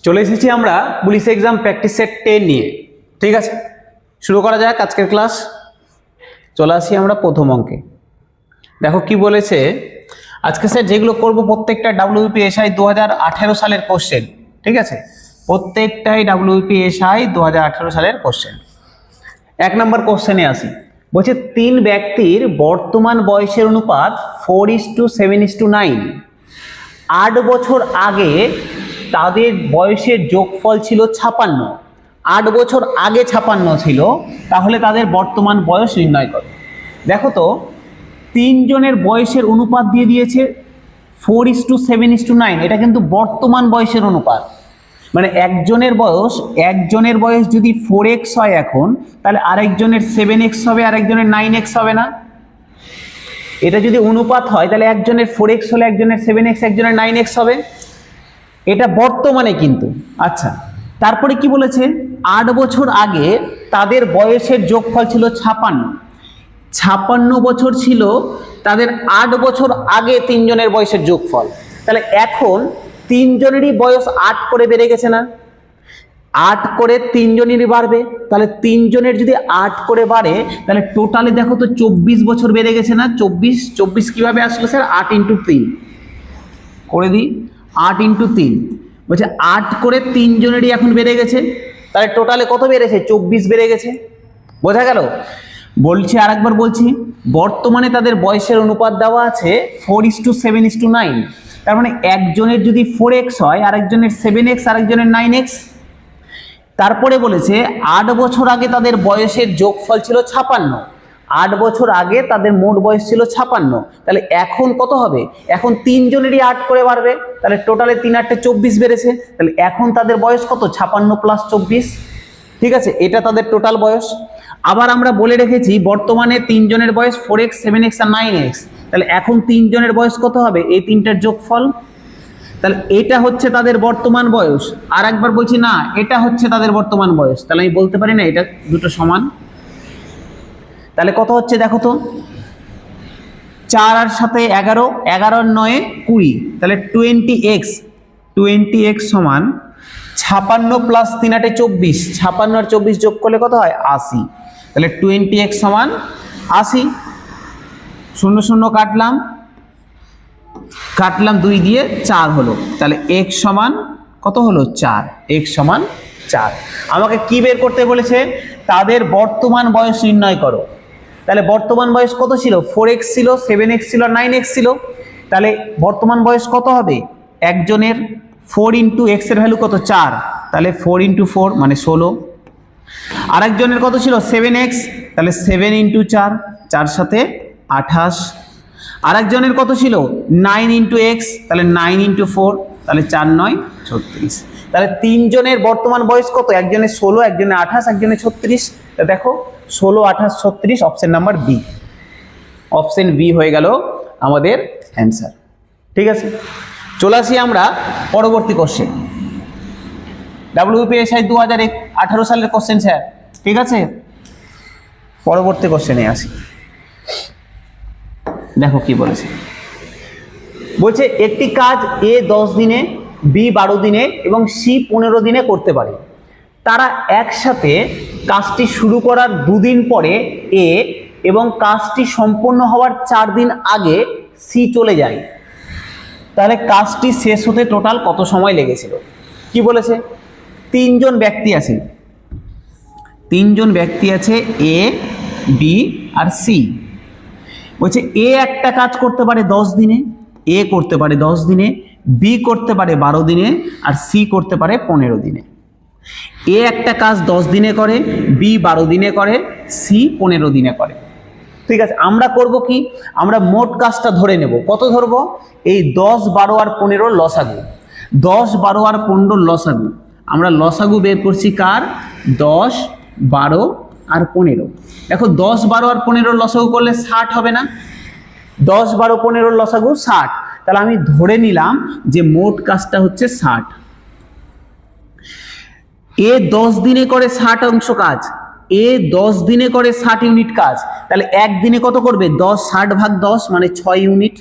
চলে এসেছি আমরা পুলিশ এক্সাম প্র্যাকটিস সেট 10 নিয়ে। ঠিক আছে, শুরু করা যাক আজকের ক্লাস। চলে আসি আমরা প্রথম অঙ্কে। দেখো কি বলেছে, আজকে স্যার যেগুলো করব প্রত্যেকটা WPSI 2018 সালের কোশ্চেন। ঠিক আছে, প্রত্যেকটাই WPSI 2018 সালের কোশ্চেন। 1 নম্বর কোশ্চেনে আসি। বলছে 3 ব্যক্তির বর্তমান বয়সের অনুপাত 4:7:9। 8 বছর আগে তাদের বয়সের যোগফল ছিল 56। 8 বছর আগে 56 ছিল, তাহলে তাদের বর্তমান বয়স নির্ণয় করো। দেখো তো, 3 জনের বয়সের অনুপাত দিয়ে দিয়েছে 4:7:9। এটা কিন্তু বর্তমান বয়সের অনুপাত, মানে একজনের বয়স যদি 4x হয় এখন, তাহলে আরেকজনের 7x হবে, আরেকজনের 9x হবে না? এটা যদি অনুপাত হয় তাহলে একজনের 4x হলে একজনের 7x, একজনের 9x হবে। এটা বর্তমানে কিন্তু। আচ্ছা, তারপরে কি বলেছে, 8 বছর আগে তাদের বয়সের যোগফল ছিল 56। 56 বছর ছিল তাদের 8 বছর আগে 3 জনের বয়সের যোগফল। তাহলে এখন 3 জনেরই বয়স 8 করে বেড়ে গেছে না? 8 করে 3 জনেরই বাড়বে, তাহলে 3 জনের যদি 8 করে বাড়ে তাহলে টোটালি দেখো তো 24 বছর বেড়ে গেছে না? 24 কিভাবে আসলো স্যার? 8 × 3 করে দিই। 8 × 3 বলছে 8 করে 3 জনেরই এখন বেড়ে গেছে, তাহলে টোটালে কত বেড়েছে? 24 বেড়ে গেছে। বোঝা গেল? বলছি আরেকবার বলছি, বর্তমানে তাদের বয়সের অনুপাত দেওয়া আছে 4:7:9। তার মানে একজনের যদি 4x হয়, আরেকজনের 7x, আরেকজনের 9x। তারপরে বলেছে 8 বছর আগে তাদের বয়সের যোগফল ছিল 56। 8 বছর আগে তাদের মোট বয়স ছিল 56, তাহলে এখন কত হবে? এখন 3 জনেরই 8 করে বাড়বে, তাহলে টোটালে 3 8 24 বেড়েছে। তাহলে এখন তাদের বয়স কত? 56 + 24। ঠিক আছে, এটা তাদের টোটাল বয়স। আবার আমরা বলে রেখেছি বর্তমানে 3 জনের বয়স 4x, 7x আর 9x, তাহলে এখন 3 জনের বয়স কত হবে? এই তিনটার যোগফল। তাহলে এটা হচ্ছে তাদের বর্তমান বয়স। আর একবার বলছি না, এটা হচ্ছে তাদের বর্তমান বয়স। তাহলে আমি বলতে পারি না এটা দুটো সমান? তাহলে কত হচ্ছে দেখো তো, 4 আর 7 11, 11 আর 9 20, তাহলে 20x সমান 56 + 3 8 24। 56 আর 24 যোগ করলে কত হয়? 80। তাহলে 20x সমান 80। 0 0 কাটলাম 2 দিয়ে 4 হলো, তাহলে x সমান কত হলো? 4। x সমান 4। আমাকে কি বের করতে বলেছে? তাদের বর্তমান বয়স নির্ণয় করো। তাহলে বর্তমান বয়স কত ছিল? 4x ছিল, 7x ছিল, 9x ছিল। তাহলে বর্তমান বয়স কত হবে? একজনের 4 × x এর ভ্যালু কত? 4, তাহলে 4 × 4 মানে 16। আরেকজনের কত ছিল? 7x, তাহলে 7 × 4, 4 7 28। আরেকজনের কত ছিল? 9 × x, তাহলে 9 × 4, তাহলে 4 9 36। তাহলে 3 জনের বর্তমান বয়স কত? একজনের 16, একজনের 28, একজনের 36। তা দেখো 16 28 36, option number B. Option B হয়ে গেল আমাদের অ্যান্সার। ঠিক আছে, চলে আসি আমরা পরবর্তী কোশ্চেন। WPSI 2018 সালের কোশ্চেন স্যার। ঠিক আছে, পরবর্তী কোশ্চেনে আসি। দেখো কি বলেছে। বলছে একটি কাজ A 10 দিনে, B 12 দিনে এবং C 15 দিনে করতে পারে। তারা একসাথে কাজটি শুরু করার 2 দিন পরে A এবং কাজটি সম্পন্ন হওয়ার 4 দিন আগে C চলে যায়। তাহলে কাজটি শেষ হতে টোটাল কত সময় লেগেছিল? কি বলেছে? 3 জন ব্যক্তি আছে। 3 জন ব্যক্তি আছে, A, B আর C। বলছে A একটা কাজ করতে পারে 10 দিনে, A করতে পারে 10 দিনে, B করতে পারে 12 দিনে আর C করতে পারে 15 দিনে। A একটা কাজ 10 দিনে করে, B 12 দিনে করে, C 15 দিনে করে। ঠিক আছে, আমরা করব কি? আমরা মোট কাজটা ধরে নেব। কত ধরবো? এই 10 12 আর 15 লসাগু। 10 12 আর 15 লসাগু। আমরা লসাগু বের করছি কার? 10 12 আর 15। দেখো 10 12 আর 15 লসাগু করলে 60 হবে না? 10 12 15 লসাগু 60। তাহলে আমি ধরে নিলাম যে মোট কাজটা হচ্ছে 60। এ 10 দিনে করে 60 অংশ কাজ, এ 10 দিনে করে 60 ইউনিট কাজ। তাহলে একদিনে কত করবে? 10 60 ভাগ 10 মানে 6 ইউনিট।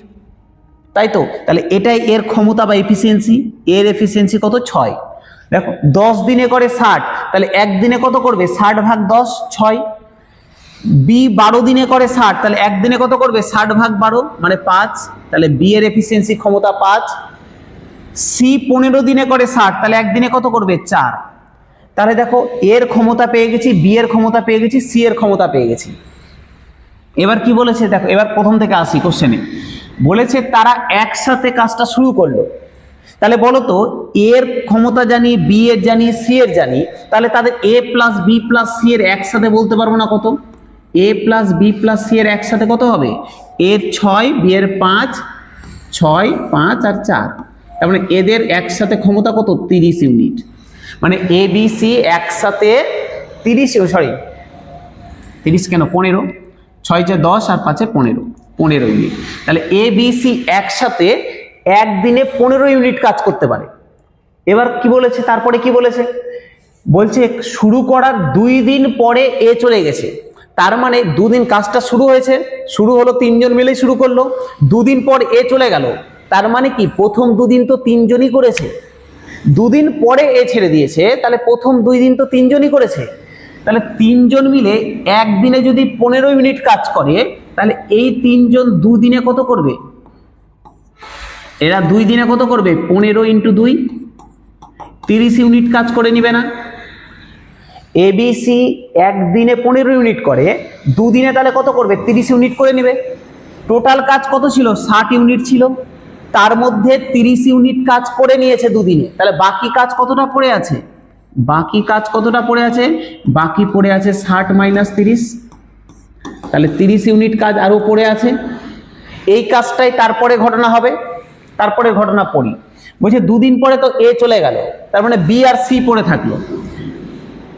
তাই তো? তাহলে এটাই এর ক্ষমতা বা এফিসিয়েন্সি। এর এফিসিয়েন্সি কত? 6। দেখো 10 দিনে করে 60, তাহলে একদিনে কত করবে? 60 ভাগ 10, 6। বি 12 দিনে করে 60, তাহলে একদিনে কত করবে? 60 ভাগ 12 মানে 5, তাহলে বি এর এফিসিয়েন্সি ক্ষমতা 5। সি 15 দিনে করে 60, তাহলে একদিনে কত করবে? 4। তাহলে দেখো এর ক্ষমতা পেয়ে গেছি, বি এর ক্ষমতা পেয়ে গেছি, সি এর ক্ষমতা পেয়ে গেছি। এবার কি বলেছে দেখো, এবার প্রথম থেকে আসি কোশ্চেনে। বলেছে তারা একসাথে কাজটা শুরু করলো। তাহলে বলো তো, এর ক্ষমতা জানি, বি এর জানি, সি এর জানি, তাহলে তাদের এ প্লাস বি প্লাস সি এর একসাথে বলতে পারবো না কত? এ প্লাস বি প্লাস সি এর একসাথে কত হবে? এর 6, বি এর 5, 6, 5 আর 4। তার মানে এদের একসাথে ক্ষমতা কত? 30 ইউনিট। মানে এ বি সি একসাথে 30 কেন 15, 6 10 আর 5 15 ইউনিট। তাহলে এ বি সি একসাথে একদিনে 15 ইউনিট কাজ করতে পারে। এবার কি বলেছে, তারপরে কি বলেছে? বলছে শুরু করার 2 দিন পরে এ চলে গেছে। তার মানে 2 দিন কাজটা শুরু হয়েছে, শুরু হলো, 3 জন মিলেই শুরু করলো, 2 দিন পর এ চলে গেল। তার মানে কি প্রথম 2 দিন তো 3 জনই করেছে, 2 দিন পরে এ ছেড়ে দিয়েছে, তাহলে প্রথম 2 দিন তো 3 জনই করেছে। তাহলে 3 জন মিলে একদিনে যদি 15 ইউনিট কাজ করে, তাহলে এই 3 জন 2 দিনে কত করবে? এরা 2 দিনে কত করবে? 15 × 2, 30 ইউনিট কাজ করে নিবে না? এবিসি একদিনে 15 ইউনিট করে, 2 দিনে তাহলে কত করবে? 30 ইউনিট করে নেবে। টোটাল কাজ কত ছিল? 60 ইউনিট ছিল, তার মধ্যে 30 ইউনিট কাজ করে নিয়েছে 2 দিনে। তাহলে বাকি কাজ কতটা পড়ে আছে? বাকি কাজ কতটা পড়ে আছে? বাকি পড়ে আছে 60 - 30, তাহলে 30 ইউনিট কাজ আরো পড়ে আছে। এই কাজটাই তারপরে ঘটনা হবে। তারপরে ঘটনা পড়ি। বলছে 2 দিন পরে তো এ চলে গেল, তার মানে বি আর সি পড়ে থাকলো।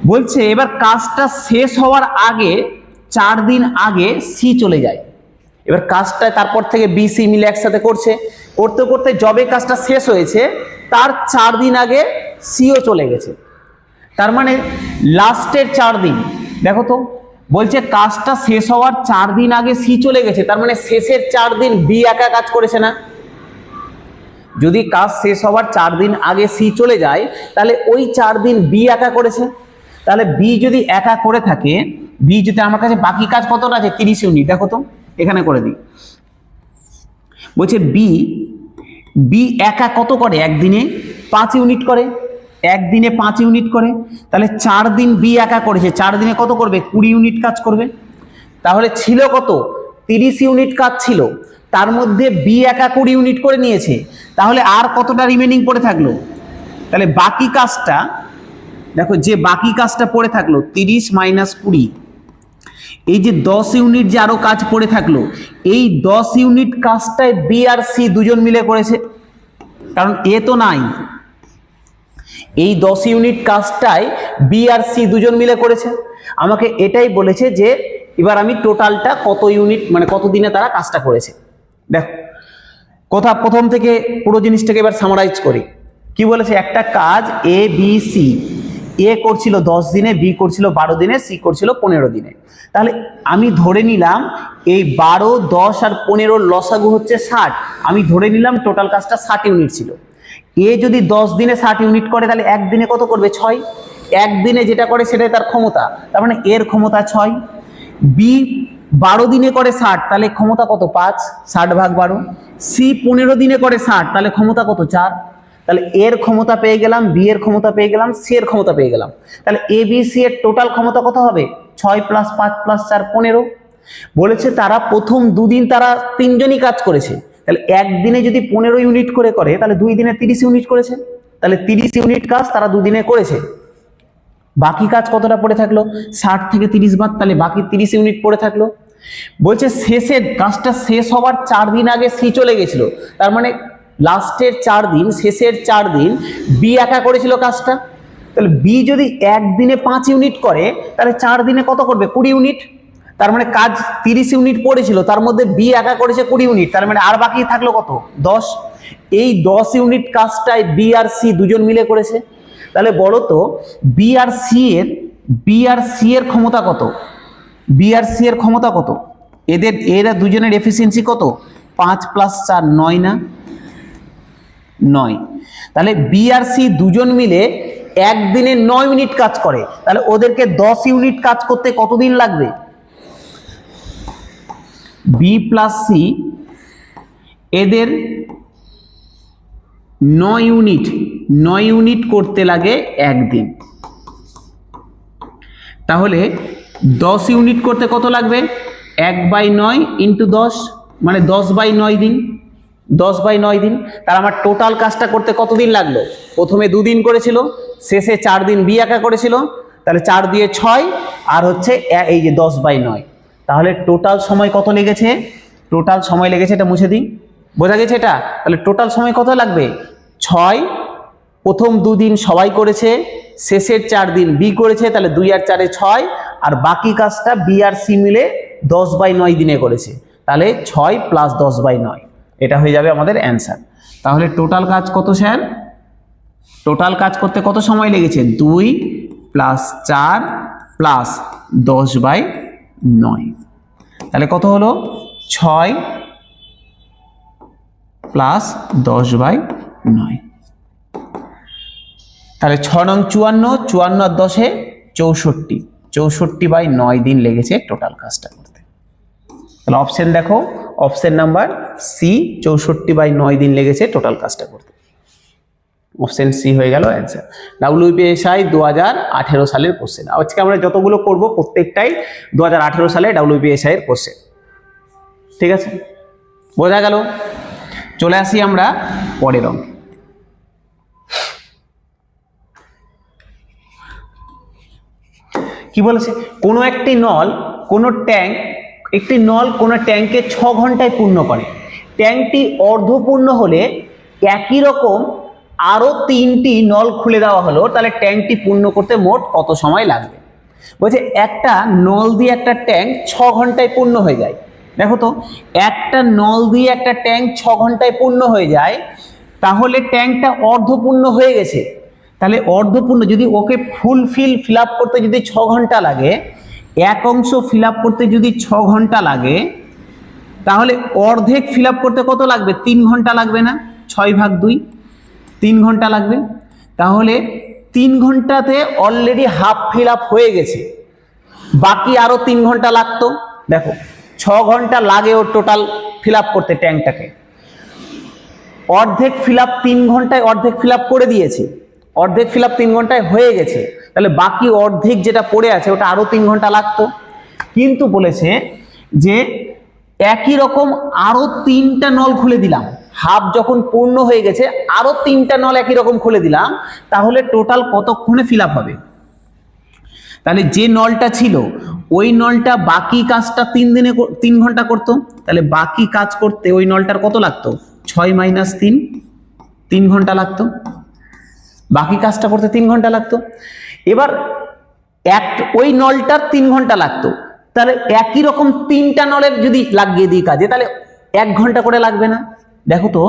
বলছে এবার কাজটা শেষ হওয়ার আগে 4 দিন আগে সি চলে যায়। এবার কাজটা তারপর থেকে বি সি মিলে একসাথে করছে, করতে করতে যবে কাজটা শেষ হয়েছে তার 4 দিন আগে সিও চলে গেছে। তার মানে লাস্টের 4 দিন, দেখো তো, বলছে কাজটা শেষ হওয়ার 4 দিন আগে সি চলে গেছে, তার মানে শেষের 4 দিন বি একা কাজ করেছে না? যদি কাজ শেষ হওয়ার 4 দিন আগে সি চলে যায়, তাহলে ওই 4 দিন বি একা করেছে। তাহলে বি যদি একা করে থাকে, বি যদি, আমার কাছে বাকি কাজ কতটা আছে? 30 ইউনিট। দেখো তো এখানে করে দিই। বলছে বি একা কত করে? একদিনে 5 ইউনিট করে, একদিনে 5 ইউনিট করে। তাহলে 4 দিন বি একা করেছে, 4 দিনে কত করবে? 20 ইউনিট কাজ করবে। তাহলে ছিল কত? 30 ইউনিট কাজ ছিল, তার মধ্যে বি একা 20 ইউনিট করে নিয়েছে। তাহলে আর কতটা রিমেনিং পড়ে থাকলো? তাহলে বাকি কাজটা দেখো, যে বাকি কাজটা পড়ে থাকলো 30 - 20, এই যে 10 ইউনিট যে আরো কাজ পড়ে থাকলো, এই 10 ইউনিট কাজটাই বি আর সি দুজন মিলে করেছে, কারণ এ তো নাই। এই 10 ইউনিট কাজটাই বি আর সি দুজন মিলে করেছে। আমাকে এটাই বলেছে যে এবার আমি টোটালটা কত ইউনিট, মানে কত দিনে তারা কাজটা করেছে। দেখো কথা প্রথম থেকে পুরো জিনিসটাকে এবার সামারাইজ করি। কি বলেছে? একটা কাজ এ বি সি, এ করছিল 10 দিনে, বি করছিল 12 দিনে, সি করছিল 15 দিনে। তাহলে আমি ধরে নিলাম এই 12, 10 আর 15 লসাগু হচ্ছে 60। আমি ধরে নিলাম টোটাল কাজটা 60 ইউনিট ছিল। এ যদি 10 দিনে 60 ইউনিট করে, তাহলে একদিনে কত করবে? 6। একদিনে যেটা করে সেটাই তার ক্ষমতা, তার মানে এর ক্ষমতা 6। বি 12 দিনে করে 60, তাহলে ক্ষমতা কত? 5, 60 ভাগ 12। সি 15 দিনে করে 60, তাহলে ক্ষমতা কত? 4। তাহলে এর ক্ষমতা পেয়ে গেলাম, বি এর ক্ষমতা পেয়ে গেলাম, সি এর ক্ষমতা পেয়ে গেলাম। তাহলে এ বি সি এর টোটাল ক্ষমতা কত হবে? 6 + 5 + 4 15। বলেছে তারা প্রথম 2 দিন তারা 3 জনই কাজ করেছে। তাহলে একদিনে যদি 15 ইউনিট করে, তাহলে 2 দিনে 30 ইউনিট করেছে। তাহলে 30 ইউনিট কাজ তারা 2 দিনে করেছে। বাকি কাজ কতটা পড়ে থাকলো? 60 থেকে 30 বাদ, তাহলে বাকি 30 ইউনিট পড়ে থাকলো। বলছে শেষের কাজটা শেষ হওয়ার 4 দিন আগে সি চলে গেছিল, তার মানে লাস্টের 4 দিন, শেষের 4 দিন বি একা করেছিল কাজটা। তাহলে বি যদি একদিনে 5 ইউনিট করে, তাহলে 4 দিনে কত করবে? 20 ইউনিট। তার মানে কাজ 30 ইউনিট পড়েছিল, তার মধ্যে বি একা করেছে 20 ইউনিট, তার মানে আর বাকি থাকলো কত? 10। এই 10 ইউনিট কাজটাই বি আর সি দুজন মিলে করেছে। তাহলে বলো তো বি আর সি এর ক্ষমতা কত? বি আর সি এর ক্ষমতা কত? এরা দুজনের এফিসিয়েন্সি কত? 5 + 4 9 না 9। তাহলে বি আর সি দুজন মিলে একদিনে 9 মিনিট কাজ করে, তাহলে ওদেরকে 10 ইউনিট কাজ করতে কতদিন লাগবে? বি প্লাস সি এদের 9 ইউনিট করতে লাগে একদিন। তাহলে 10 ইউনিট করতে কত লাগবে? 1/9 × 10 মানে 10/9 দিন, 10/9 দিন। তার আমার টোটাল কাজটা করতে কতদিন লাগলো? প্রথমে 2 দিন করেছিল, শেষে 4 দিন বি একা করেছিল, তাহলে 4 দিয়ে 6 আর হচ্ছে এই যে 10/9। তাহলে টোটাল সময় কত লেগেছে? টোটাল সময় লেগেছে, এটা মুছে দিই, বোঝা গেছে এটা? তাহলে টোটাল সময় কত লাগবে? 6, প্রথম 2 দিন সবাই করেছে, শেষের 4 দিন বি করেছে, তাহলে 2 আর 4 6, আর বাকি কাজটা বি আর সি মিলে 10/9 দিনে করেছে, তাহলে 6 + 10/9, এটা হয়ে যাবে আমাদের অ্যান্সার। তাহলে টোটাল কাজ কত স্যার? টোটাল কাজ করতে কত সময় লেগেছে? 2 + 4 + 10/9, তাহলে কত হলো? 6 + 10/9। তাহলে 6 নং 54, 54 আর 10 64, 64/9 দিন লেগেছে টোটাল কাজটা করতে। তাহলে অপশন দেখো, অপশন নাম্বার সি, 64/9 দিন লেগেছে টোটাল কাজটা করতে। অপশন সি হয়ে গেল অ্যান্সার। WPSI 2018 সালের কোশ্চেন। আজকে আমরা যতগুলো করব প্রত্যেকটাই 2018 সালে WPSI এর কোশ্চেন, ঠিক আছে? বোঝা গেল? চলে আসি আমরা পরের অঙ্কে। কি বলেছে? কোনো একটি নল, কোনো ট্যাঙ্ক, একটি নল কোনো ট্যাঙ্কে 6 ঘন্টায় পূর্ণ করে। ট্যাঙ্কটি অর্ধপূর্ণ হলে একই রকম আরো 3টি নল খুলে দেওয়া হলো, তাহলে ট্যাঙ্কটি পূর্ণ করতে মোট কত সময় লাগবে? বলছে একটা নল দিয়ে একটা ট্যাঙ্ক 6 ঘন্টায় পূর্ণ হয়ে যায়। দেখো তো, একটা নল দিয়ে একটা ট্যাঙ্ক 6 ঘন্টায় পূর্ণ হয়ে যায়, তাহলে ট্যাঙ্কটা অর্ধপূর্ণ হয়ে গেছে। তাহলে অর্ধপূর্ণ, যদি ওকে ফিল আপ করতে যদি 6 ঘন্টা লাগে, এক অংশ ফিল আপ করতে যদি 6 ঘন্টা লাগে, তাহলে অর্ধেক ফিল আপ করতে কত লাগবে? 3 ঘন্টা লাগবে না? 6/2, 3 ঘন্টা লাগবে। তাহলে 3 ঘন্টাতে অলরেডি হাফ ফিল আপ হয়ে গেছে, বাকি আরো 3 ঘন্টা লাগতো। দেখো 6 ঘন্টা লাগে ওর টোটাল ফিল আপ করতে ট্যাঙ্কটাকে, অর্ধেক ফিল আপ 3 ঘন্টায় অর্ধেক ফিল আপ করে দিয়েছে, অর্ধেক ফিল আপ 3 ঘন্টায় হয়ে গেছে, তাহলে বাকি অর্ধেক যেটা পড়ে আছে ওটা আরো 3 ঘন্টা লাগতো। কিন্তু বলেছে যে একই রকম আরো 3টা নল খুলে দিলাম, হাফ যখন পূর্ণ হয়ে গেছে আরো 3টা নল একই রকম খুলে দিলাম, তাহলে টোটাল কতক্ষণে ফিল আপ হবে? তাহলে যে নলটা ছিল ওই নলটা বাকি কাজটা 3 ঘন্টা করতো, তাহলে বাকি কাজ করতে ওই নলটার কত লাগতো? 6 - 3, 3 ঘন্টা লাগতো, বাকি কাজটা করতে 3 ঘন্টা লাগতো। এবার ওই নলটার 3 ঘন্টা লাগতো, তাহলে একই রকম 3টা নলের যদি লাগিয়ে দিই কাজে, তাহলে 1 ঘন্টা করে লাগবে না? দেখো তো,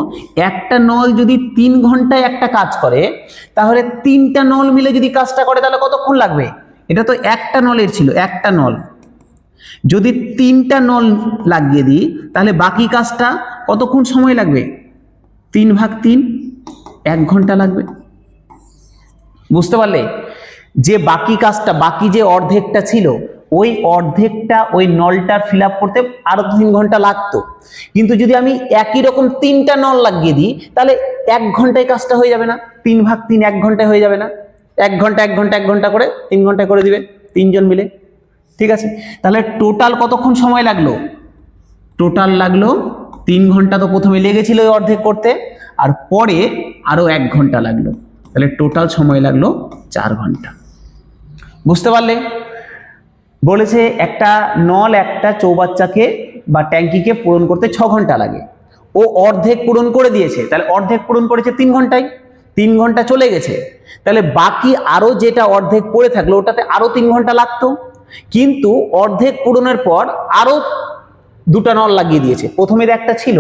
একটা নল যদি 3 ঘন্টায় একটা কাজ করে, তাহলে 3টা নল মিলে যদি কাজটা করে তাহলে কতক্ষণ লাগবে? এটা তো একটা নলের ছিল, একটা নল যদি 3টা নল লাগিয়ে দিই, তাহলে বাকি কাজটা কতক্ষণ সময় লাগবে? 3/3, 1 ঘন্টা লাগবে। বুঝতে পারলে? যে বাকি কাজটা, বাকি যে অর্ধেকটা ছিল, ওই অর্ধেকটা ওই নলটার ফিল আপ করতে আরো 3 ঘন্টা লাগতো, কিন্তু যদি আমি একই রকম 3টা নল লাগিয়ে দিই, তাহলে 1 ঘন্টায় কাজটা হয়ে যাবে না? 3/3 1 ঘন্টায় হয়ে যাবে না? 1 ঘন্টা 1 ঘন্টা 1 ঘন্টা করে 3 ঘন্টায় করে দিবে 3 জন মিলে, ঠিক আছে? তাহলে টোটাল কতক্ষণ সময় লাগলো? টোটাল লাগলো 3 ঘন্টা, তো প্রথমে লেগেছিল ওই অর্ধেক করতে, আর পরে আরো 1 ঘন্টা লাগলো, তাহলে টোটাল সময় লাগলো 4 ঘন্টা। বুঝতে পারলে? বলেছে একটা নল একটা চৌবাচ্চাকে বা ট্যাঙ্কিকে পূরণ করতে 6 ঘন্টা লাগে, ও অর্ধেক পূরণ করে দিয়েছে, তাহলে অর্ধেক পূরণ করেছে 3 ঘন্টায়, 3 ঘন্টা চলে গেছে, তাহলে বাকি আরো যেটা অর্ধেক পড়ে থাকলো ওটাতে আরো 3 ঘন্টা লাগতো, কিন্তু অর্ধেক পূরণের পর আরো 2টা নল লাগিয়ে দিয়েছে। প্রথমে একটা ছিল,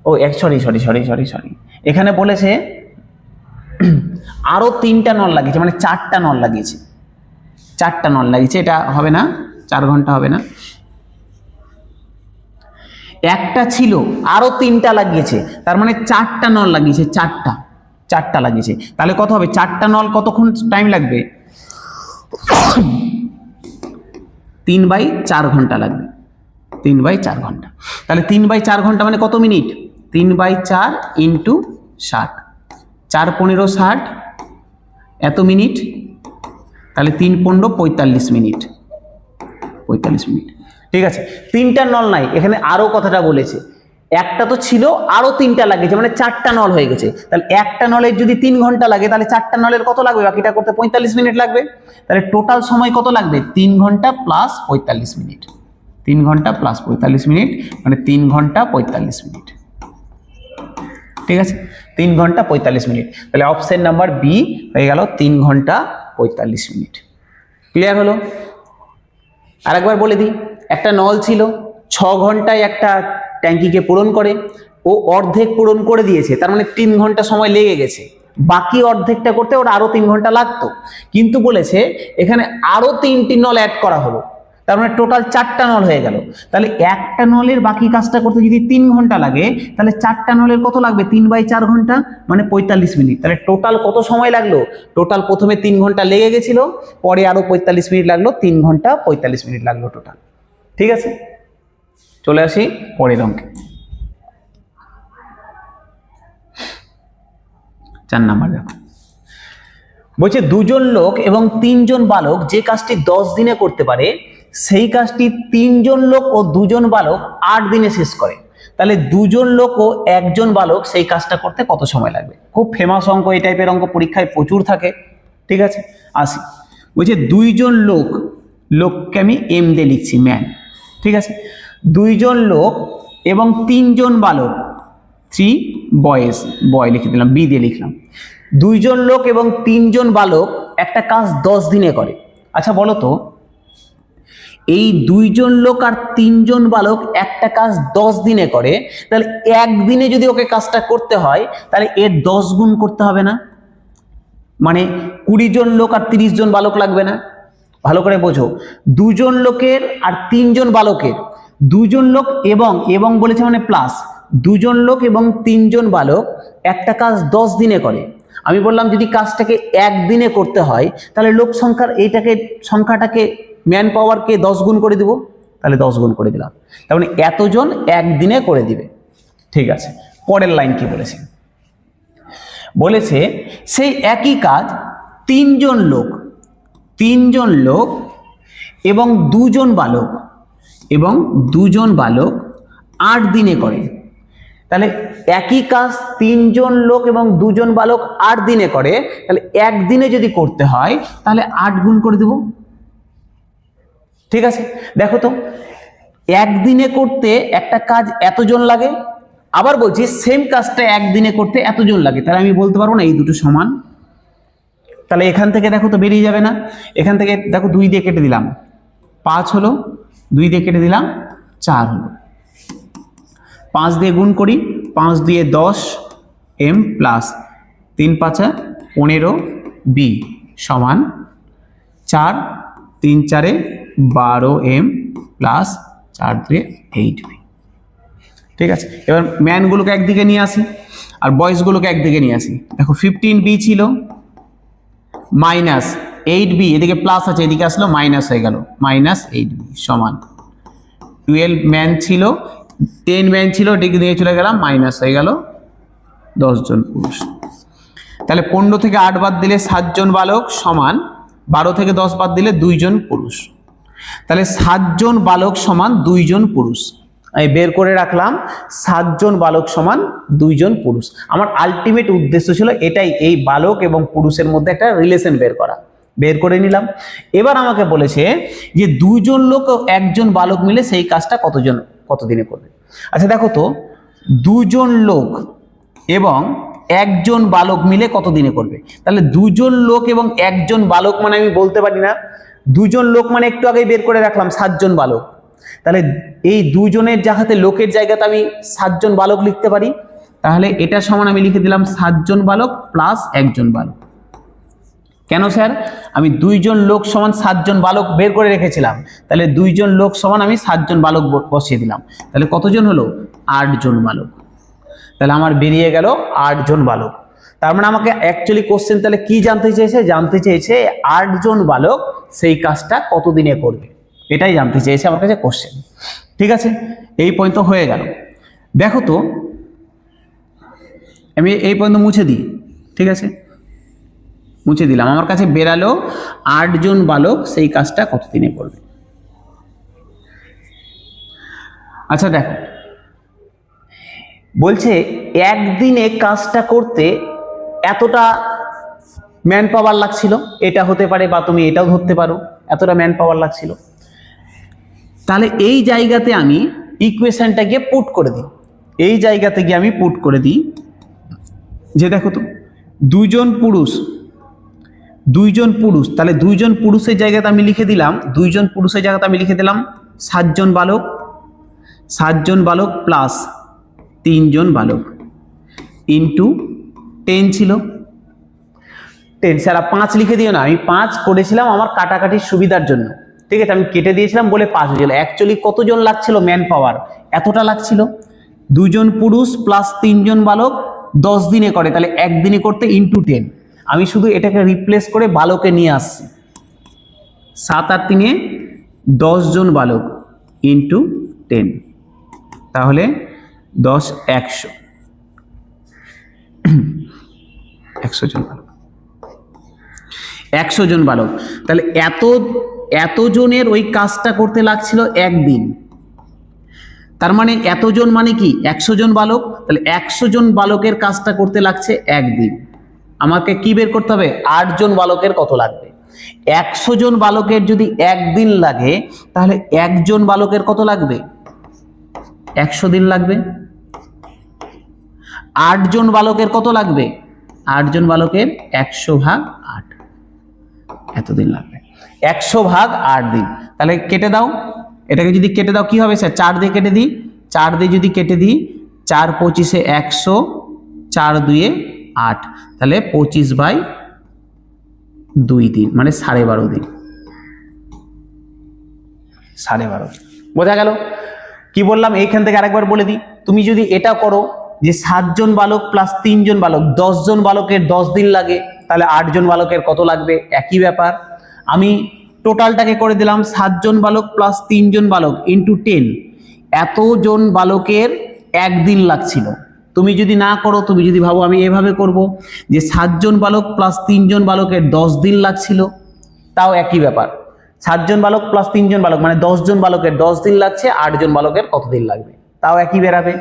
ও সরি, এখানে বলেছে আরো 3টা নল লাগিয়েছে, মানে 4টা নল লাগিয়েছে, 4টা নল লাগিয়েছে, এটা হবে না, 4 ঘন্টা হবে না। একটা ছিল আরো 3টা লাগিয়েছে, তার মানে 4টা নল লাগিয়েছে, 4টা লাগিয়েছে। তাহলে কত হবে? 4টা নল কতক্ষণ টাইম লাগবে? 3/4 ঘন্টা লাগবে, 3/4 ঘন্টা। তাহলে 3/4 ঘন্টা মানে কত মিনিট? 3/4 ইন্টু 60, 4 15 60, এত মিনিট। তাহলে 3 15 45 মিনিট, 45 মিনিট। ঠিক আছে, 3টা নল নাই, এখানে আরো কথাটা বলেছে, একটা তো ছিল আরো 3টা লাগিয়েছে, মানে 4টা নল হয়ে গেছে। তাহলে একটা নলের যদি 3 ঘন্টা লাগে, তাহলে 4টা নলের কত লাগবে? বাকিটা করতে 45 মিনিট লাগবে। তাহলে টোটাল সময় কত লাগবে? 3 ঘন্টা প্লাস 45 মিনিট, 3 ঘন্টা প্লাস 45 মিনিট, মানে 3 ঘন্টা 45 মিনিট। ঠিক আছে, 3 ঘন্টা 45 মিনিট। তাহলে অপশন নাম্বার বি হয়ে গেল 3 ঘন্টা 45 মিনিট। ক্লিয়ার হলো? আরেকবার বলে দিই, একটা নল ছিল, 6 ঘন্টায় একটা ট্যাঙ্কিকে পূরণ করে, ও অর্ধেক পূরণ করে দিয়েছে, তার মানে 3 ঘন্টা সময় লেগে গেছে। বাকি অর্ধেকটা করতে ওর আরো 3 ঘন্টা লাগতো, কিন্তু বলেছে এখানে আরো 3টি নল অ্যাড করা হলো, তার মানে টোটাল 4টা নল হয়ে গেল। তাহলে একটা নলের বাকি কাজটা করতে যদি 3 ঘন্টা লাগে, তাহলে 4টা নলের কত লাগবে? 3/4 ঘন্টা, মানে 45 মিনিট। তাহলে টোটাল কত সময় লাগলো? টোটাল প্রথমে 3 ঘন্টা লেগে গেছিল, পরে আরো 45 মিনিট লাগলো, 3 ঘন্টা 45 মিনিট লাগলো টোটাল। ঠিক আছে, চলে আসি পরের অঙ্কে। 4 নাম্বার দেখো, বলছে 2 জন লোক এবং 3 জন বালক যে কাজটি 10 দিনে করতে পারে, সেই কাজটি 3 জন লোক ও 2 জন বালক 8 দিনে শেষ করে। তাহলে 2 জন লোক ও 1 জন বালক সেই কাজটা করতে কত সময় লাগবে? খুব ফেমাস অঙ্ক, এই টাইপের অঙ্ক পরীক্ষায় প্রচুর থাকে। ঠিক আছে, আসি। বলছে 2 জন লোক, লোককে আমি এম দিয়ে লিখছি, ম্যান। ঠিক আছে, 2 জন লোক এবং 3 জন বালক, 3 বয়েজ, বয় লিখে দিলাম, বি দিয়ে লিখলাম। 2 জন লোক এবং 3 জন বালক একটা কাজ 10 দিনে করে। আচ্ছা বলো তো, এই 2 জন লোক আর 3 জন বালক একটা কাজ 10 দিনে করে, তাহলে একদিনে যদি ওকে কাজটা করতে হয়, তাহলে এর 10 গুণ করতে হবে না? মানে 20 জন লোক আর 30 জন বালক লাগবে না? ভালো করে বোঝো, 2 জন লোকের আর 3 জন বালকের, 2 জন লোক এবং বলেছে মানে প্লাস, 2 জন লোক এবং 3 জন বালক একটা কাজ 10 দিনে করে। আমি বললাম যদি কাজটাকে একদিনে করতে হয়, তাহলে লোক সংখ্যার সংখ্যাটাকে ম্যান পাওয়ারকে 10 গুণ করে দিব, তাহলে 10 গুণ করে দিলাম, তার মানে এতজন একদিনে করে দিবে। ঠিক আছে, পরের লাইন কি বলেছে? বলেছে সেই একই কাজ 3 জন লোক এবং 2 জন বালক 8 দিনে করে। তাহলে একই কাজ 3 জন লোক এবং 2 জন বালক 8 দিনে করে, তাহলে একদিনে যদি করতে হয়, তাহলে 8 গুণ করে দেব। ঠিক আছে, দেখো তো, একদিনে করতে একটা কাজ এতজন লাগে, আবার বলছি সেম কাজটা একদিনে করতে এতজন লাগে, তাহলে আমি বলতে পারবো না এই দুটো সমান? তাহলে এখান থেকে দেখো তো বেরিয়ে যাবে না? এখান থেকে দেখো 2 দিয়ে কেটে দিলাম 5 হলো, 2 দিয়ে কেটে দিলাম 4 হলো, 5 দিয়ে গুণ করি, 5 দিয়ে 10 এম প্লাস 3 5 15 বি সমান 4, 3 4 12 এম প্লাস 4 2 8 বি। ঠিক আছে, এবার ম্যানগুলোকে একদিকে নিয়ে আসি আর বয়েজগুলোকে একদিকে নিয়ে আসি। দেখো 15 বি ছিল মাইনাস 8 বি, এদিকে প্লাস আছে, এদিকে আসলো মাইনাস হয়ে গেল, মাইনাস 8 বি সমান 12 ম্যান ছিল, 10 ম্যান ছিল, এদিকে দিয়ে চলে গেলাম, মাইনাস হয়ে গেল 10 জন পুরুষ। তাহলে 15 থেকে 8 বাদ দিলে 7 জন বালক সমান 12 থেকে 10 বাদ দিলে 2 জন পুরুষ। তাহলে 7 জন বালক সমান 2 জন পুরুষ। আমি বের করে রাখলাম 7 জন বালক সমান 2 জন পুরুষ। আমার আলটিমেট উদ্দেশ্য ছিল এটাই, এই বালক এবং পুরুষের মধ্যে একটা রিলেশন বের করা। বের করে নিলাম। এবার আমাকে বলেছে যে 2 জন লোক ও 1 জন বালক মিলে সেই কাজটা কত দিনে করবে। আচ্ছা দেখো তো, 2 জন লোক এবং 1 জন বালক মিলে কত দিনে করবে? তাহলে 2 জন লোক এবং 1 জন বালক মানে আমি বলতে পারি না, 2 জন লোক মানে একটু আগে বের করে রাখলাম 7 জন বালক। তাহলে এই 2 জনের জায়গাতে লোকের জায়গাতে আমি 7 জন বালক লিখতে পারি। তাহলে এটা সমান আমি লিখে দিলাম 7 জন বালক প্লাস 1 জন বালক। কেন স্যার? আমি 2 জন লোক সমান 7 জন বালক বের করে রেখেছিলাম, তাহলে 2 জন লোক সমান আমি 7 জন বালক বসিয়ে দিলাম, তাহলে কতজন হলো? 8 জন বালক। তাহলে আমার বেরিয়ে গেল 8 জন বালক। তার মানে আমাকে অ্যাকচুয়ালি কোশ্চেন তাহলে কি জানতে চেয়েছে? জানতে চেয়েছে 8 জন বালক সেই কাজটা কতদিনে করবে, এটাই জানতে চেয়েছে আমার কাছে কোশ্চেন। ঠিক আছে, এই পর্যন্ত হয়ে গেল। দেখো তো আমি এই পর্যন্ত মুছে দিই, ঠিক আছে, মুছে দিলাম। আমার কাছে বেরালো 8 জন বালক সেই কাজটা কতদিনে করবে। আচ্ছা দেখো, বলছে একদিনে কাজটা করতে এতটা ম্যান পাওয়ার লাগছিল, এটা হতে পারে বা তুমি এটাও ধরতে পারো, এতটা ম্যান পাওয়ার লাগছিল। তাহলে এই জায়গাতে আমি ইকুয়েশনটাকে পুট করে দিই, এই জায়গাতে গিয়ে আমি পুট করে দিই যে দেখো তো 2 জন পুরুষ, তাহলে 2 জন পুরুষের জায়গাতে আমি লিখে দিলাম, 2 জন পুরুষের জায়গাতে আমি লিখে দিলাম 7 জন বালক, 7 জন বালক প্লাস 3 জন বালক ইন্টু 10 ছিল 10। স্যার 5 লিখে দিও না, আমি 5 করেছিলাম আমার কাটাকাটির সুবিধার জন্য, ঠিক আছে, আমি কেটে দিয়েছিলাম বলে 5 হয়েছিল। অ্যাকচুয়ালি কতজন লাগছিল ম্যান পাওয়ার? এতটা লাগছিল। 2 জন পুরুষ প্লাস 3 জন বালক 10 দিনে করে, তাহলে একদিনে করতে ইন্টু 10। আমি শুধু এটাকে রিপ্লেস করে বালকে নিয়ে আসছি, 7 আর 3 10 জন বালক ইন্টু 10, তাহলে 10 100 জন বালক, 100 জন বালক। তাহলে এত জনের ওই কাজটা করতে লাগছিল একদিন। তার মানে এতজন মানে কি? 100 জন বালক। তাহলে 100 জন বালকের কাজটা করতে লাগছে একদিন। আমাকে কি বের করতে হবে? 8 জন বালকের কত লাগবে। 100 জন বালকের যদি একদিন লাগে, তাহলে 1 জন বালকের কত লাগবে? 100 দিন লাগবে। 8 জন বালকের কত লাগবে? 8 জন বালকের 100/8, এতদিন লাগবে। 100/8 দিন। তাহলে কেটে দাও, এটাকে যদি কেটে দাও কি হবে স্যার? 4 দিয়ে কেটে দিই, 4 দিয়ে যদি কেটে দিই, 4 25 100, 4 2 8, তাহলে 25/2 দিন, মানে 12.5 দিন। 12.5 দিন বোঝা গেল? কি বললাম এইখান থেকে আরেকবার বলে দিই, তুমি যদি এটা করো যে 7 জন বালক প্লাস 3 জন বালক, 10 জন বালকের 10 দিন লাগে, তাহলে 8 জন বালকের কত লাগবে? একই ব্যাপার। আমি টোটালটাকে করে দিলাম 7 জন বালক প্লাস 3 জন বালক ইন্টু 10, এতজন বালকের একদিন লাগছিল। তুমি যদি না করো, তুমি যদি ভাবো আমি এভাবে করব যে 7 জন বালক প্লাস 3 জন বালকের 10 দিন লাগছিল, তাও একই ব্যাপার। 7 জন বালক প্লাস 3 জন বালক মানে 10 জন বালকের 10 দিন লাগছে, 8 জন বালকের কত দিন লাগবে, তাও একই বেরাবে।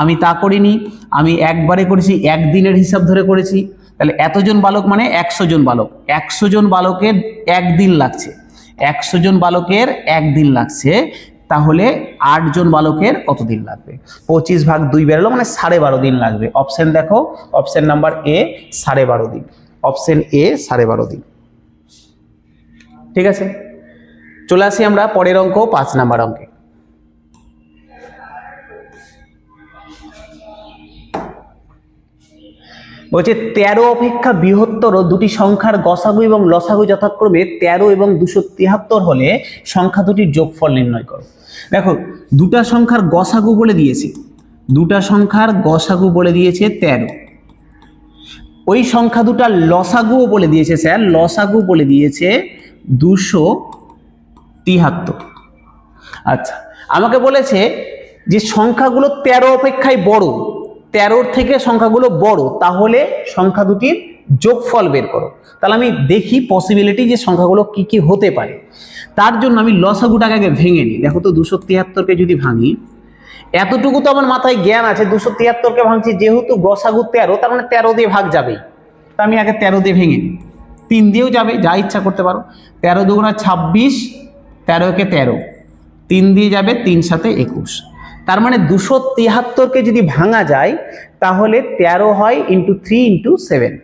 আমি তা করিনি, আমি একবারে করেছি, একদিনের হিসাব ধরে করেছি। তাহলে এতজন বালক মানে 100 জন বালক, 100 জন বালকের একদিন লাগছে, 100 জন বালকের একদিন লাগছে, তাহলে 8 জন বালকের কত দিন লাগবে? 25/2 বেরোলো, মানে 12.5 দিন লাগবে। অপশন দেখো, অপশন নাম্বার এ 12.5 দিন, অপশন এ 12.5 দিন। ঠিক আছে, চলে আসি আমরা পরের অঙ্ক, 5 নাম্বার অঙ্কে। বলছে 13 অপেক্ষা বৃহত্তর দুটি সংখ্যার গসাগু এবং লসাগু যথাক্রমে 13 এবং 273 হলে সংখ্যা দুটির যোগফল নির্ণয় করো। দেখো, দুটা সংখ্যার গসাগু বলে দিয়েছে, দুটা সংখ্যার গসাগু বলে দিয়েছে 13, ওই সংখ্যা দুটার লসাগুও বলে দিয়েছে স্যার, লসাগু বলে দিয়েছে 273। আচ্ছা, আমাকে বলেছে যে সংখ্যাগুলো 13 অপেক্ষায় বড়, 13 থেকে সংখ্যাগুলো বড়, তাহলে সংখ্যা দুটির যোগফল বের করো। তাহলে আমি দেখি পসিবিলিটি যে সংখ্যাগুলো কি কি হতে পারে। তার জন্য আমি লসাগুটাকে আগে ভেঙে নিই। দেখো তো 273কে যদি ভাঙি, এতটুকু তো আমার মাথায় জ্ঞান আছে, 273কে ভাঙছি, যেহেতু গসাগু 13, তার মানে 13 দিয়ে ভাগ যাবেই। তা আমি আগে 13 দিয়ে ভেঙে নিই, 3 দিয়েও যাবে, যা ইচ্ছা করতে পারো। 13 দুগুণা 26, 13 কে 13, 3 দিয়ে যাবে, 3 সাথে 21। তার মানে 273কে যদি ভাঙা যায়, তাহলে 13 হয় ইন্টু 3 ইন্টু 7।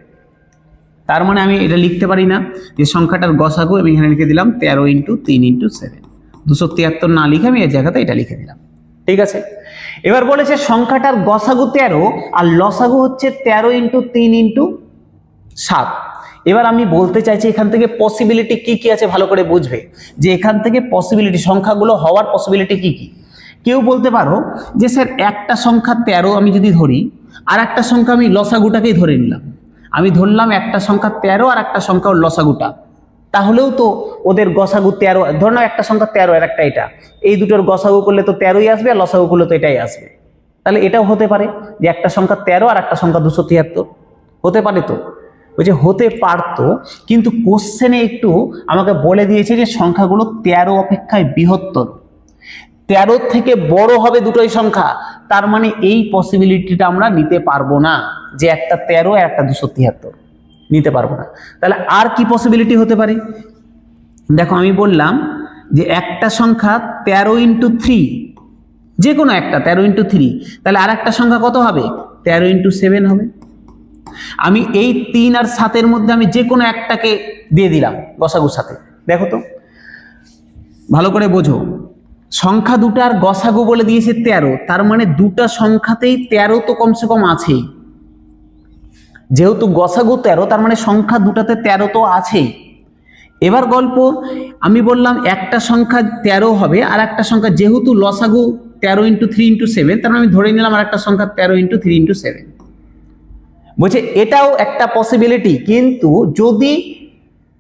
তার মানে আমি এটা লিখতে পারি না যে সংখ্যাটার গসাগু, আমি এখানে লিখে দিলাম 13 ইন্টু 3 ইন্টু 7। 273 না লিখে আমি এই জায়গাতে এটা লিখে দিলাম। ঠিক আছে, এবার বলেছে সংখ্যাটার গসাগু 13 আর লসাগু হচ্ছে 13 ইন্টু 3 ইন্টু 7। এবার আমি বলতে চাইছি এখান থেকে পসিবিলিটি কি কি আছে ভালো করে বুঝবে, যে এখান থেকে পসিবিলিটি সংখ্যাগুলো হওয়ার পসিবিলিটি কি কি। কেউ বলতে পারো যে স্যার একটা সংখ্যা 13 আমি যদি ধরি, আর একটা সংখ্যা আমি লসাগুটাকেই ধরে নিলাম, আমি ধরলাম একটা সংখ্যা 13 আর একটা সংখ্যা লসাগুটা, তাহলেও তো ওদের গসাগু 13, ধর না একটা সংখ্যা 13 আর একটা এটা, এই দুটোর গসাগু করলে তো 13ই আসবে আর লসাগু করলে তো এটাই আসবে। তাহলে এটাও হতে পারে যে একটা সংখ্যা 13 আর একটা সংখ্যা 273, হতে পারে তো। ওই যে হতে পারতো, কিন্তু কোশ্চেনে একটু আমাকে বলে দিয়েছে যে সংখ্যাগুলো 13 অপেক্ষায় বৃহত্তর, 13 থেকে বড় হবে দুটোই সংখ্যা, তার মানে এই পসিবিলিটিটা আমরা নিতে পারবো না যে একটা 13 আর একটা 273 নিতে পারবো না। তাহলে আর কি পসিবিলিটি হতে পারে, দেখো আমি বললাম যে একটা সংখ্যা 13 × 3, যে কোনো একটা 13 × 3, তাহলে আর একটা সংখ্যা কত হবে 13 × 7 হবে। আমি এই 3 আর 7 মধ্যে আমি যে কোনো একটাকে দিয়ে দিলাম গসাগুর সাথে, দেখো তো ভালো করে বোঝো, সংখ্যা দুটার গসাগু বলে দিয়েছে 13, তার মানে দুটা সংখ্যাতেই 13 তো কমসে কম আছেই, যেহেতু গসাগু 13 তার মানে সংখ্যা দুটাতে 13 তো আছেই। এবার গল্প আমি বললাম একটা সংখ্যা 13 হবে আর একটা সংখ্যা, যেহেতু লসাগু 13 × 3 × 7, তার মানে আমি ধরে নিলাম আর একটা সংখ্যা 13 × 3 × 7, বলছে এটাও একটা পসিবিলিটি। কিন্তু যদি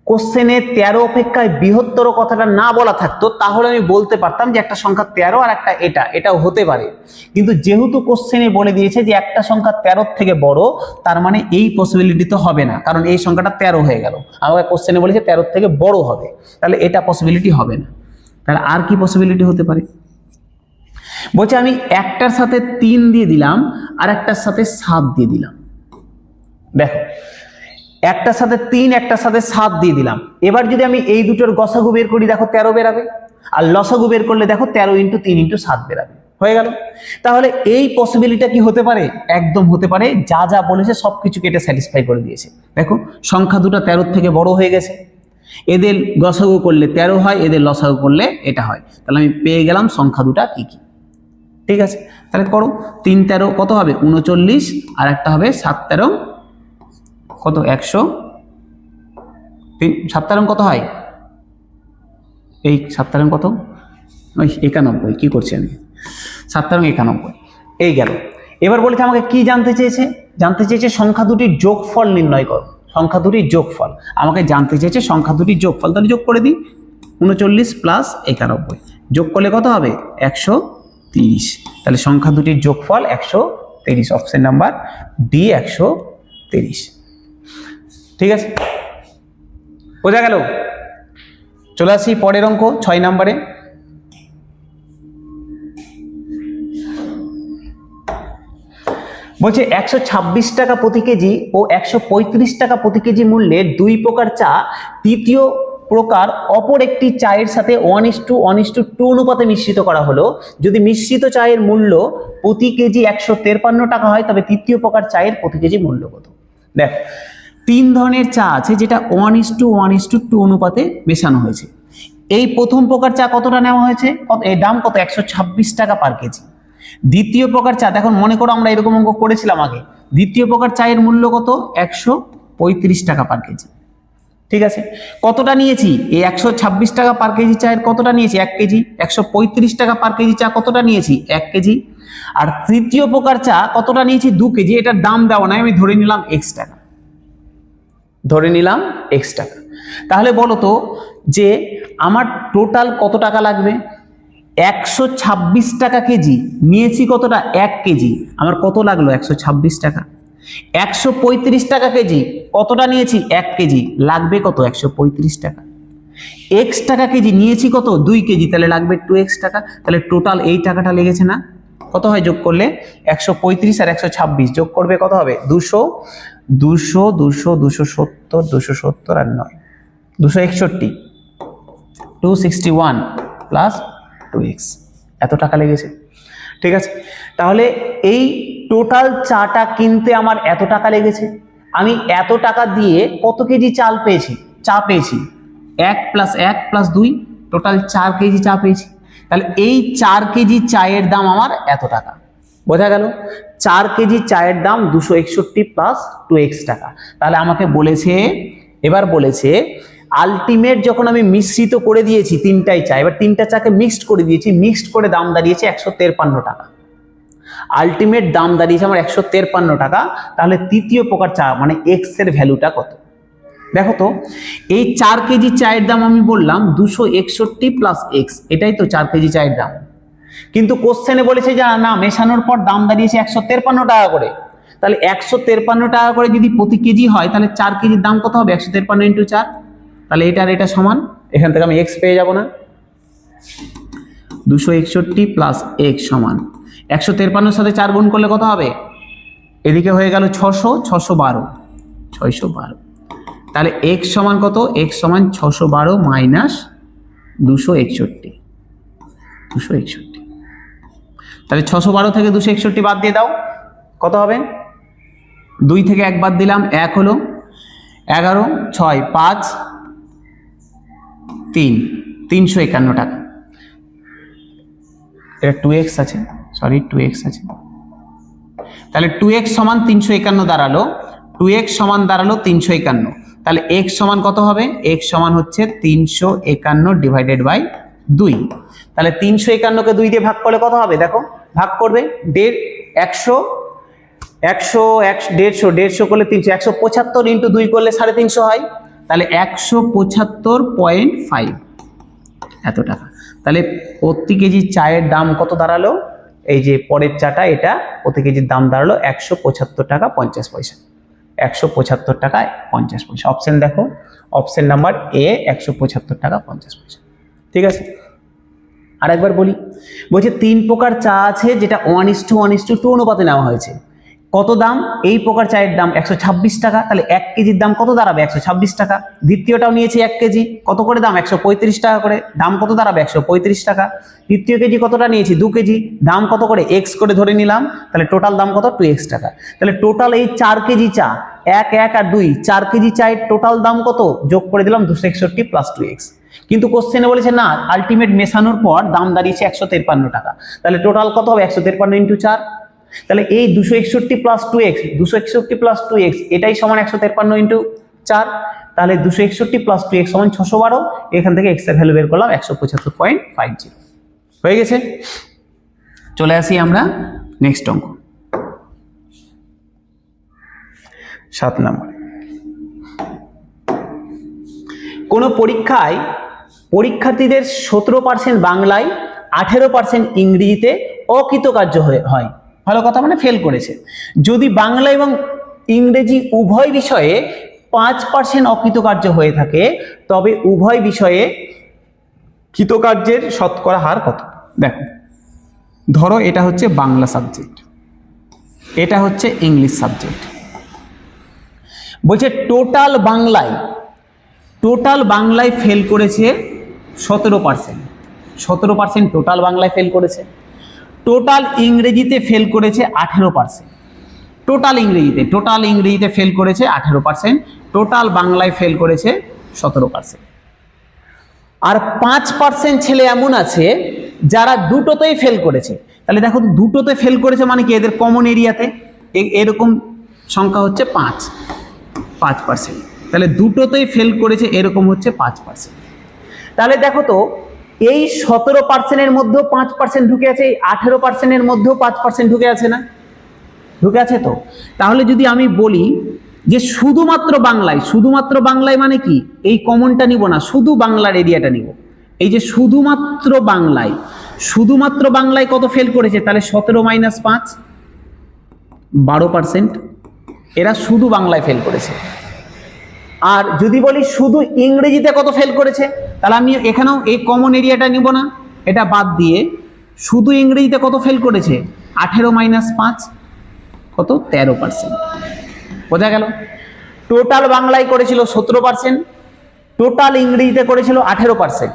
কোশ্চেনে 13 অপেক্ষায় বৃহত্তর কথাটা না বলা থাকতো তাহলে আমি বলতে পারতাম যে একটা সংখ্যা 13 আর একটা এটাও হতে পারে, কিন্তু যেহেতু কোশ্চেনে বলে দিয়েছে যে একটা সংখ্যা 13 থেকে বড়, তার মানে এই পসিবিলিটি তো হবে না, কারণ এই সংখ্যাটা 13 হয়ে গেল, আমাকে কোশ্চেনে বলেছে 13 থেকে বড় হবে, তাহলে এটা পসিবিলিটি হবে না। তাহলে আর কি পসিবিলিটি হতে পারে, বলছে আমি একটার সাথে 3 দিয়ে দিলাম আর একটার সাথে 7 দিয়ে দিলাম, দেখো একটার সাথে 3 একটার সাথে 7 দিয়ে দিলাম। এবার যদি আমি এই দুটোর গসাগু বের করি, দেখো 13 বেরাবে, আর লসাগু বের করলে দেখো 13 × 3 × 7 বেরাবে, হয়ে গেল। তাহলে এই পসিবিলিটিটা কি হতে পারে, একদম হতে পারে, যা যা বলেছে সবকিছুকে এটা স্যাটিসফাই করে দিয়েছে। দেখো সংখ্যা দুটো 13 থেকে বড় হয়ে গেছে, এদের গসাগু করলে 13 হয়, এদের লসাগু করলে এটা হয়, তাহলে আমি পেয়ে গেলাম সংখ্যা দুটা কি কি। ঠিক আছে, তাহলে করো 3 13 কত হবে 39, আর একটা হবে 7 13 কত 100, 7 13 কত হয়, এই 7 13 কত, ওই 91, কি করছি আমি, 7 13 91, এই গেল। এবার বলেছে আমাকে কি জানতে চেয়েছে সংখ্যা দুটির যোগফল নির্ণয় করো, সংখ্যা দুটির যোগফল আমাকে জানতে চেয়েছে, সংখ্যা দুটির যোগফল, তাহলে যোগ করে দিই 39 + 91, যোগ করলে কত হবে 130, তাহলে সংখ্যা দুটির যোগফল 130, অপশন নাম্বার ডি 130। ঠিক আছে, বোঝা গেল। চলে আসি পরের অঙ্ক 6 নম্বরে। বলছে 126 টাকা প্রতি কেজি ও 135 টাকা প্রতি কেজি মূল্যের 2 প্রকার চা তৃতীয় প্রকার অপর একটি চায়ের সাথে 1:1:2 অনুপাতে মিশ্রিত করা হলো। যদি মিশ্রিত চায়ের মূল্য প্রতি কেজি 153 টাকা হয়, তবে তৃতীয় প্রকার চায়ের প্রতি কেজি মূল্য কত। দেখ 3 ধরনের চা আছে যেটা 1:1:2 অনুপাতে মেশানো হয়েছে। এই প্রথম প্রকার চা কতটা নেওয়া হয়েছে, এর দাম কত 126 টাকা পার কেজি। দ্বিতীয় প্রকার চা, দেখুন মনে করো আমরা এরকম অঙ্ক করেছিলাম আগে, দ্বিতীয় প্রকার চায়ের মূল্য কত 135 টাকা পার কেজি। ঠিক আছে, কতটা নিয়েছি, এই 126 টাকা পার কেজি চায়ের কতটা নিয়েছি 1 কেজি, 135 টাকা পার কেজি চা কতটা নিয়েছি 1 কেজি, আর তৃতীয় প্রকার চা কতটা নিয়েছি 2 কেজি। এটার দাম দেওয়া নাই, আমি ধরে নিলাম x টাকা, ধরে নিলাম x টাকা। তাহলে বলো তো যে আমার টোটাল কত টাকা লাগবে, 126 টাকা কেজি নিয়েছি, কতটা 1 কেজি, আমার কত লাগলো 126 টাকা। 135 টাকা কেজি কতটা নিয়েছি 1 কেজি, লাগবে কত 135 টাকা। x টাকা কেজি নিয়েছি কত 2 কেজি, তাহলে লাগবে 2x টাকা। তাহলে টোটাল এই টাকাটা লেগেছে না, কত হয় যোগ করলে 135 আর 126 যোগ করবে কত হবে 200, 200 200 270 270 আর 9 261, 261 প্লাস 2x, এত টাকা লেগেছে। ঠিক আছে, তাহলে এই টোটাল চাটা কিনতে আমার এত টাকা লেগেছে। আমি এত টাকা দিয়ে কত কেজি চাল পেয়েছি, চা পেয়েছি 1 + 1 + 2, টোটাল 4 কেজি চা পেয়েছি। তাহলে এই 4 কেজি চায়ের দাম আমার এত টাকা, বোঝা গেল। 4 কেজি চায়ের দাম 261 + 2x টাকা। তাহলে আমাকে বলেছে এবার বলেছে আলটিমেট যখন আমি মিশ্রিত করে দিয়েছি, তিনটাই চা, এবার তিনটা চাকে মিক্সড করে দিয়েছি, মিক্সড করে দাম দাঁড়িয়েছে 153 টাকা। আলটিমেট দাম দাঁড়িয়েছে আমার 153 টাকা। তাহলে তৃতীয় প্রকার চা মানে এক্স এর ভ্যালুটা কত? দেখো তো, এই 4 কেজি চায়ের দাম আমি বললাম 261 প্লাস এক্স, এটাই তো 4 কেজি চায়ের দাম। কিন্তু কোশ্চেনে বলেছে যে না, মেশানোর পর দাম দাঁড়িয়েছে 153 টাকা করে। তাহলে 153 টাকা করে যদি প্রতি কেজি হয়, তাহলে 4 কেজির দাম কত হবে? 153 ইন্টু 4। তাহলে এটা আর এটা সমান, এখান থেকে আমি এক্স পেয়ে যাব না? 261 প্লাস এক্স সমান 153 সাথে 4 গুণ করলে কত হবে? এদিকে হয়ে গেল 600, 612, 612। তাহলে এক্স সমান কত? এক্স সমান 612 মাইনাস 261, 261। তাহলে 612 থেকে 261 বাদ দিয়ে দাও, কত হবে? 2 থেকে 1 বাদ দিলাম, 1 হলো, 11, 6, 5, 3, 351 টাকা। এটা 2x আছে, সরি 2x আছে। তাহলে 2x সমান 351 দাঁড়ালো, 2x সমান দাঁড়ালো 351। তাহলে x সমান কত হবে? x সমান হচ্ছে 351 ডিভাইডেড বাই 2। তাহলে 351 কে 2 দিয়ে ভাগ করলে কত হবে? দেখো, ভাগ করবে 100, 150 করলে 300, 175 ইন্টু 2 করলে 350 হয়। তাহলে 175.5 এত টাকা। তাহলে প্রতি কেজি চায়ের দাম কত দাঁড়ালো? এই যে পরের চাটা, এটা প্রতি কেজির দাম দাঁড়ালো 175 টাকা 50 পয়সা। 175 টাকা 50 পয়সা। অপশন দেখো, অপশন নাম্বার এ 175 টাকা 50 পয়সা। ঠিক আছে, আরেকবার বলি, বলছে 3 প্রকার চা আছে যেটা 1:1:2 অনুপাতে নেওয়া হয়েছে। কত দাম? এই প্রকার চায়ের দাম 126 টাকা। তাহলে 1 কেজির দাম কত দাঁড়াবে? 126 টাকা। দ্বিতীয়টাও নিয়েছি 1 কেজি, কত করে দাম? 135 টাকা করে। দাম কত দাঁড়াবে? 135 টাকা। তৃতীয় কেজি কতটা নিয়েছি? 2 কেজি, দাম কত করে? এক্স করে ধরে নিলাম। তাহলে টোটাল দাম কত? 2x টাকা। তাহলে টোটাল এই 4 কেজি চা, 1, 1 আর 2, 4 কেজি চায়ের টোটাল দাম কত? যোগ করে দিলাম 261 প্লাস 2x। কিন্তু কোশ্চেনে বলেছে না, আলটিমেট মেশানোর পর দাম দাঁড়িয়েছে 153 টাকা। তাহলে টোটাল কত হবে? 153 ইন্টু 4। তাহলে এই 261 প্লাস 2x, 261 প্লাস 2x এটাই সমান 153 ইন্টু 4। তাহলে 261 প্লাস 2x সমান 612। এখান থেকে x এর ভ্যালু বের করলাম 175.50। হয়ে গেছে। চলে আসি আমরা নেক্সট অঙ্ক, 7 নম্বর। কোন পরীক্ষায় পরীক্ষার্থীদের 17% বাংলায়, 18% ইংরেজিতে অকৃতকার্য হয়। ভালো কথা, মানে ফেল করেছে। যদি বাংলা এবং ইংরেজি উভয় বিষয়ে 5% অকৃতকার্য হয়ে থাকে, তবে উভয় বিষয়ে কৃতকার্যের শতকরা হার কত? দেখো, ধরো এটা হচ্ছে বাংলা সাবজেক্ট, এটা হচ্ছে ইংলিশ সাবজেক্ট। বলছে টোটাল বাংলায় ফেল করেছে 17%, 17% টোটাল বাংলায় ফেল করেছে। টোটাল ইংরেজিতে ফেল করেছে 18%। টোটাল ইংরেজিতে ফেল করেছে 18%, টোটাল বাংলায় ফেল করেছে 17%। আর 5% ছেলে এমন আছে যারা দুটোতেই ফেল করেছে। তাহলে দেখো, দুটোতে ফেল করেছে মানে কি? এদের কমন এরিয়াতে এরকম সংখ্যা হচ্ছে 5%। তাহলে দুটোতেই ফেল করেছে, এরকম হচ্ছে 5%। তাহলে দেখো তো, এই 17%-এর মধ্যেও 5% ঢুকে আছে, এই 18%-এর মধ্যেও 5% ঢুকে আছে না? ঢুকে আছে তো। তাহলে যদি আমি বলি যে শুধুমাত্র বাংলায় মানে কি? এই কমনটা নিব না, শুধু বাংলার এরিয়াটা নিব। এই যে শুধুমাত্র বাংলায় কত ফেল করেছে? তাহলে 17 মাইনাস 5, 12%। এরা শুধু বাংলায় ফেল করেছে। আর যদি বলি শুধু ইংরেজিতে কত ফেল করেছে, তাহলে আমি এখানেও এই কমন এরিয়াটা নিব না, এটা বাদ দিয়ে শুধু ইংরেজিতে কত ফেল করেছে? 18 মাইনাস 5, কত? 13%। বোঝা গেল? টোটাল বাংলায় করেছিল 17%, টোটাল ইংরেজিতে করেছিল 18%।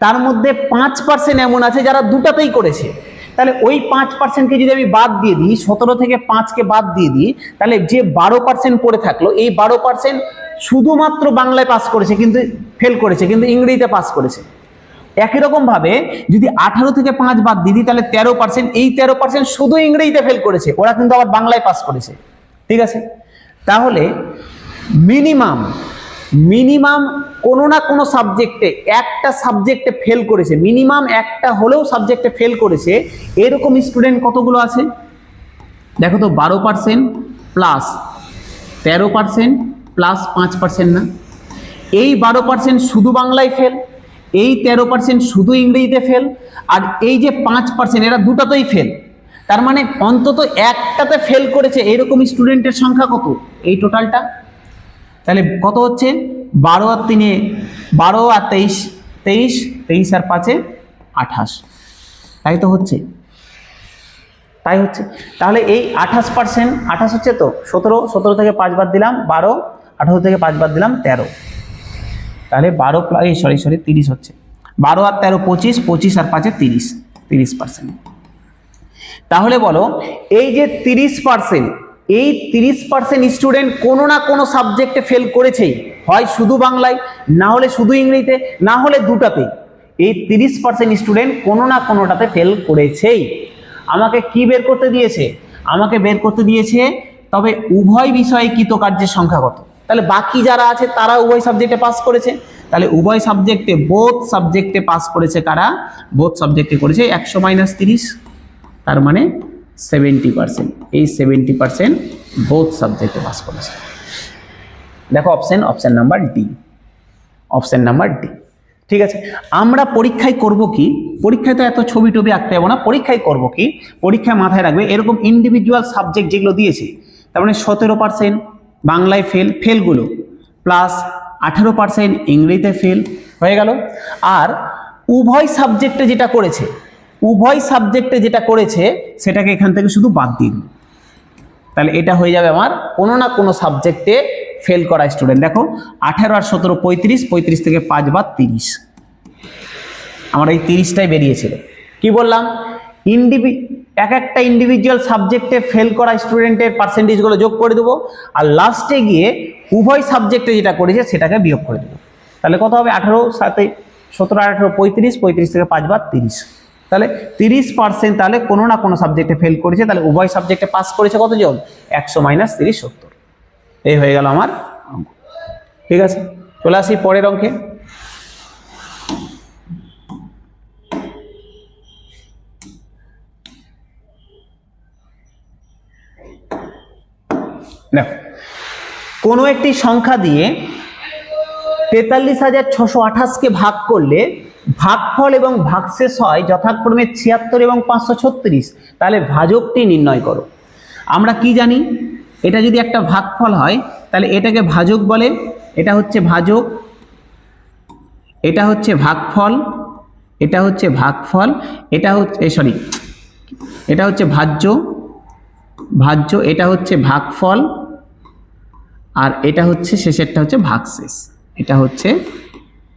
তার মধ্যে 5% এমন আছে যারা দুটাতেই করেছে। তাহলে ওই 5%কে যদি আমি বাদ দিয়ে দিই, 17 থেকে 5কে বাদ দিয়ে দিই, তাহলে যে 12% পড়ে থাকলো, এই 12% শুধুমাত্র বাংলায় পাস করেছে, কিন্তু ফেল করেছে, কিন্তু ইংরেজিতে পাস করেছে। একই রকম ভাবে যদি 18 থেকে 5 বাদ দিয়ে দিই, তাহলে 13%, এই 13% শুধু ইংরেজিতে ফেল করেছে, ওরা কিন্তু আবার বাংলায় পাস করেছে। ঠিক আছে, তাহলে মিনিমাম কোনো না কোনো সাবজেক্টে একটা সাবজেক্টে ফেল করেছে, মিনিমাম একটা হলেও সাবজেক্টে ফেল করেছে, এরকম স্টুডেন্ট কতগুলো আছে দেখো তো? 12% প্লাস 13% প্লাস 5% না? এই 12% শুধু বাংলায় ফেল, এই 13% শুধু ইংরেজিতে ফেল, আর এই যে 5% এরা দুটাতেই ফেল। তার মানে অন্তত একটাতে ফেল করেছে এরকম স্টুডেন্টের সংখ্যা কত এই টোটালটা? তাহলে কত হচ্ছে? 12 আর 3 12 আর 23 23, 23 আর 5 28, তাই তো হচ্ছে, তাই হচ্ছে। তাহলে এই 28%, 28 হচ্ছে তো 17, 17 থেকে 5 বাদ দিলাম 12, 18 থেকে 5 বাদ দিলাম 13, তাহলে 12 সরি 30 হচ্ছে। 12 আর 13 25, 25 আর 5 30, 30%। তাহলে বলো এই যে 30%, এই 30% স্টুডেন্ট কোনো না কোনো সাবজেক্টে ফেল করেছেই, হয় শুধু বাংলায়, না হলে শুধু ইংরেজিতে, না হলে দুটাতেই। এই 30% স্টুডেন্ট কোনো না কোনোটাতে ফেল করেছেই। আমাকে কি বের করতে দিয়েছে? আমাকে বের করতে দিয়েছে তবে উভয় বিষয়ে কৃতকার্যের সংখ্যা কত। তাহলে বাকি যারা আছে তারা উভয় সাবজেক্টে পাস করেছে, তাহলে উভয় সাবজেক্টে, বোথ সাবজেক্টে পাস করেছে কারা? বোথ সাবজেক্টে করেছে 100 - 30, তার মানে 70%। এই 70% বোথ সাবজেক্টে পাস করেছে। দেখো option number D, option number D. ঠিক আছে, আমরা পরীক্ষায় করব কি? পরীক্ষায় তো এত ছবি টবি আঁকতে যাবো না, পরীক্ষায় করব কি? পরীক্ষায় মাথায় রাখবে এরকম ইন্ডিভিজুয়াল সাবজেক্ট যেগুলো দিয়েছে, তার মানে 17% বাংলায় ফেল, ফেলগুলো প্লাস 18% ইংরেজিতে ফেল হয়ে গেল। আর উভয় সাবজেক্টে যেটা করেছে, উভয় সাবজেক্টে যেটা করেছে সেটাকে এখান থেকে শুধু বাদ দিন, তাহলে এটা হয়ে যাবে আমার কোনো না কোনো সাবজেক্টে ফেল করা স্টুডেন্ট। দেখো 18 আর 17 35, 35 থেকে 5 বাদ 30, আমার এই 30টাই বেরিয়েছিল। কি বললাম? এক একটা ইন্ডিভিজুয়াল সাবজেক্টে ফেল করা স্টুডেন্টের পার্সেন্টেজগুলো যোগ করে দেবো, আর লাস্টে গিয়ে উভয় সাবজেক্টে যেটা করেছে সেটাকে বিয়োগ করে দেবো। তাহলে কত হবে? 18 সাথে 17 আর 18 35, 35 থেকে 5 বাদ 30, তাহলে 30% তাহলে কোনো না কোনো সাবজেক্টে ফেল করেছে। তাহলে উভয় সাবজেক্টে পাস করেছে কতজন? 100 - 30 70। এই হয়ে গেল আমার অঙ্ক। ঠিক আছে, চলে আসি পরের অঙ্কে। দেখো কোনো একটি সংখ্যা দিয়ে 43,628কে ভাগ করলে ভাগফল এবং ভাগশেষ হয় যথাক্রমে 76 এবং 536, তাহলে ভাজকটি নির্ণয় করো। আমরা কি জানি? এটা যদি একটা ভাগফল হয় তাহলে এটাকে ভাজক বলে, এটা হচ্ছে ভাজক, এটা হচ্ছে ভাগফল, এটা হচ্ছে ভাগফল, এটা হচ্ছে এটা হচ্ছে ভাজ্য, ভাজ্য, এটা হচ্ছে ভাগফল, আর এটা হচ্ছে শেষেরটা হচ্ছে ভাগশেষ, এটা হচ্ছে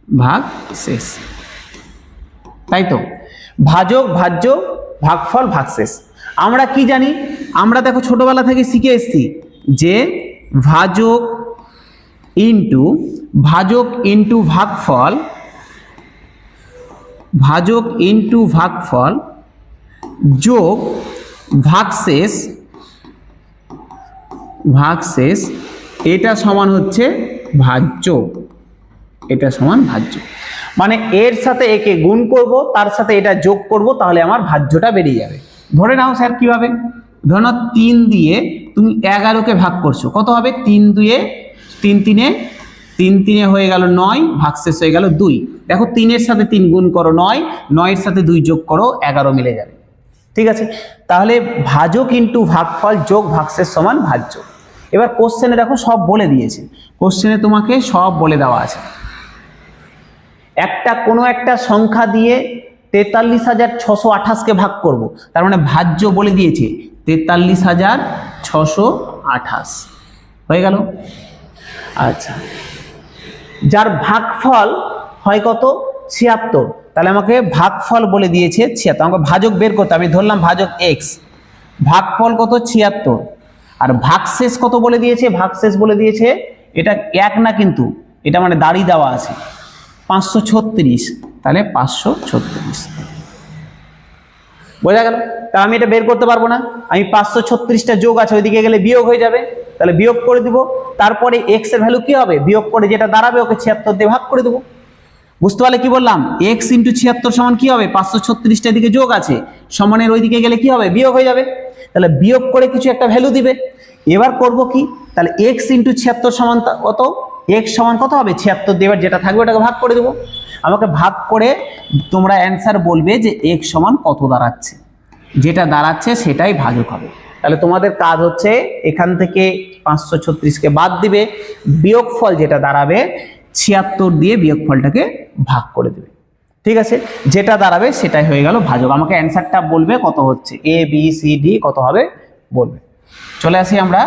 ভাগশেষ, তাই তো? ভাজক, ভাজ্য, ভাগফল, ভাগশেষ। আমরা কি জানি? আমরা দেখো ছোটবেলা থেকে শিখে এসেছি যে ভাজক ইন্টু ভাগফল, ভাজক ইন্টু ভাগফল যোগ ভাগশেষ, ভাগশেষ, এটা সমান হচ্ছে ভাজ্য, এটা সমান ভাজ্য। মানে এর সাথে একে গুণ করব, তার সাথে এটা যোগ করব, তাহলে আমার ভাজ্যটা বেরিয়ে যাবে। ধরে নাও স্যার কিভাবে? ধরে নাও 3 দিয়ে তুমি 11কে ভাগ করছো, কত হবে? 3 2 3 3 হয়ে গেল 9, ভাগশেষ হয়ে গেল 2। দেখো 3 এর সাথে 3 গুণ করো 9, 9 এর সাথে 2 যোগ করো 11 মিলে যাবে। ঠিক আছে, তাহলে ভাজক ইন্টু ভাগফল যোগ ভাগশেষ সমান ভাজ্য। এবার কোশ্চেনে দেখো সব বলে দিয়েছে, কোশ্চেনে তোমাকে সব বলে দেওয়া আছে। কোনো একটা সংখ্যা দিয়ে 43,628কে ভাগ করব, তার মানে ভাজ্য বলে দিয়েছে 43,628 হয়ে গেল। আচ্ছা, যার ভাগফল হয় কত? 76, তাহলে আমাকে ভাগফল বলে দিয়েছে 76, আমাকে ভাজক বের করতে, আমি ধরলাম ভাজক x, ভাগফল কত? 76, আর ভাগশেষ কত বলে দিয়েছে? ভাগশেষ বলে দিয়েছে, এটা 1 না কিন্তু, এটা মানে দাড়ি দেওয়া আছে 536, তাহলে 536 বোঝা গেল। তা আমি এটা বের করতে পারবো না, আমি 536টা যোগ আছে ওইদিকে গেলে বিয়োগ হয়ে যাবে, তাহলে বিয়োগ করে দিব, তারপরে এক্স এর ভ্যালু কি হবে, বিয়োগ করে যেটা দাঁড়াবে ওকে 76 দিয়ে ভাগ করে দেবো। বুঝতে পারলে কি বললাম, x ইন্টু 76 সমান কি হবে, 536টা দিকে যোগ আছে সমানের ওইদিকে গেলে কি হবে, বিয়োগ হয়ে যাবে, তাহলে বিয়োগ করে কিছু একটা ভ্যালু দিবে। এবার করব কি, তাহলে x ইন্টু 76 সমান কত, x সমান কত হবে 76 দিয়ে এবার যেটা থাকবে ওটাকে ভাগ করে দেবো। আমাকে ভাগ করে তোমরা অ্যান্সার বলবে যে x সমান কত দাঁড়াচ্ছে, যেটা দাঁড়াচ্ছে সেটাই ভাজক হবে। তাহলে তোমাদের কাজ হচ্ছে এখান থেকে 536কে বাদ দিবে, বিয়োগফল যেটা দাঁড়াবে 76 দিয়ে বিয়োগফলটাকে ভাগ করে দেবে। ঠিক আছে, যেটা দাঁড়াবে সেটাই হয়ে গেল ভাজক। আমাকে অ্যান্সারটা বলবে কত হচ্ছে, এ বি সি ডি কত হবে বলবে। চলে আসি আমরা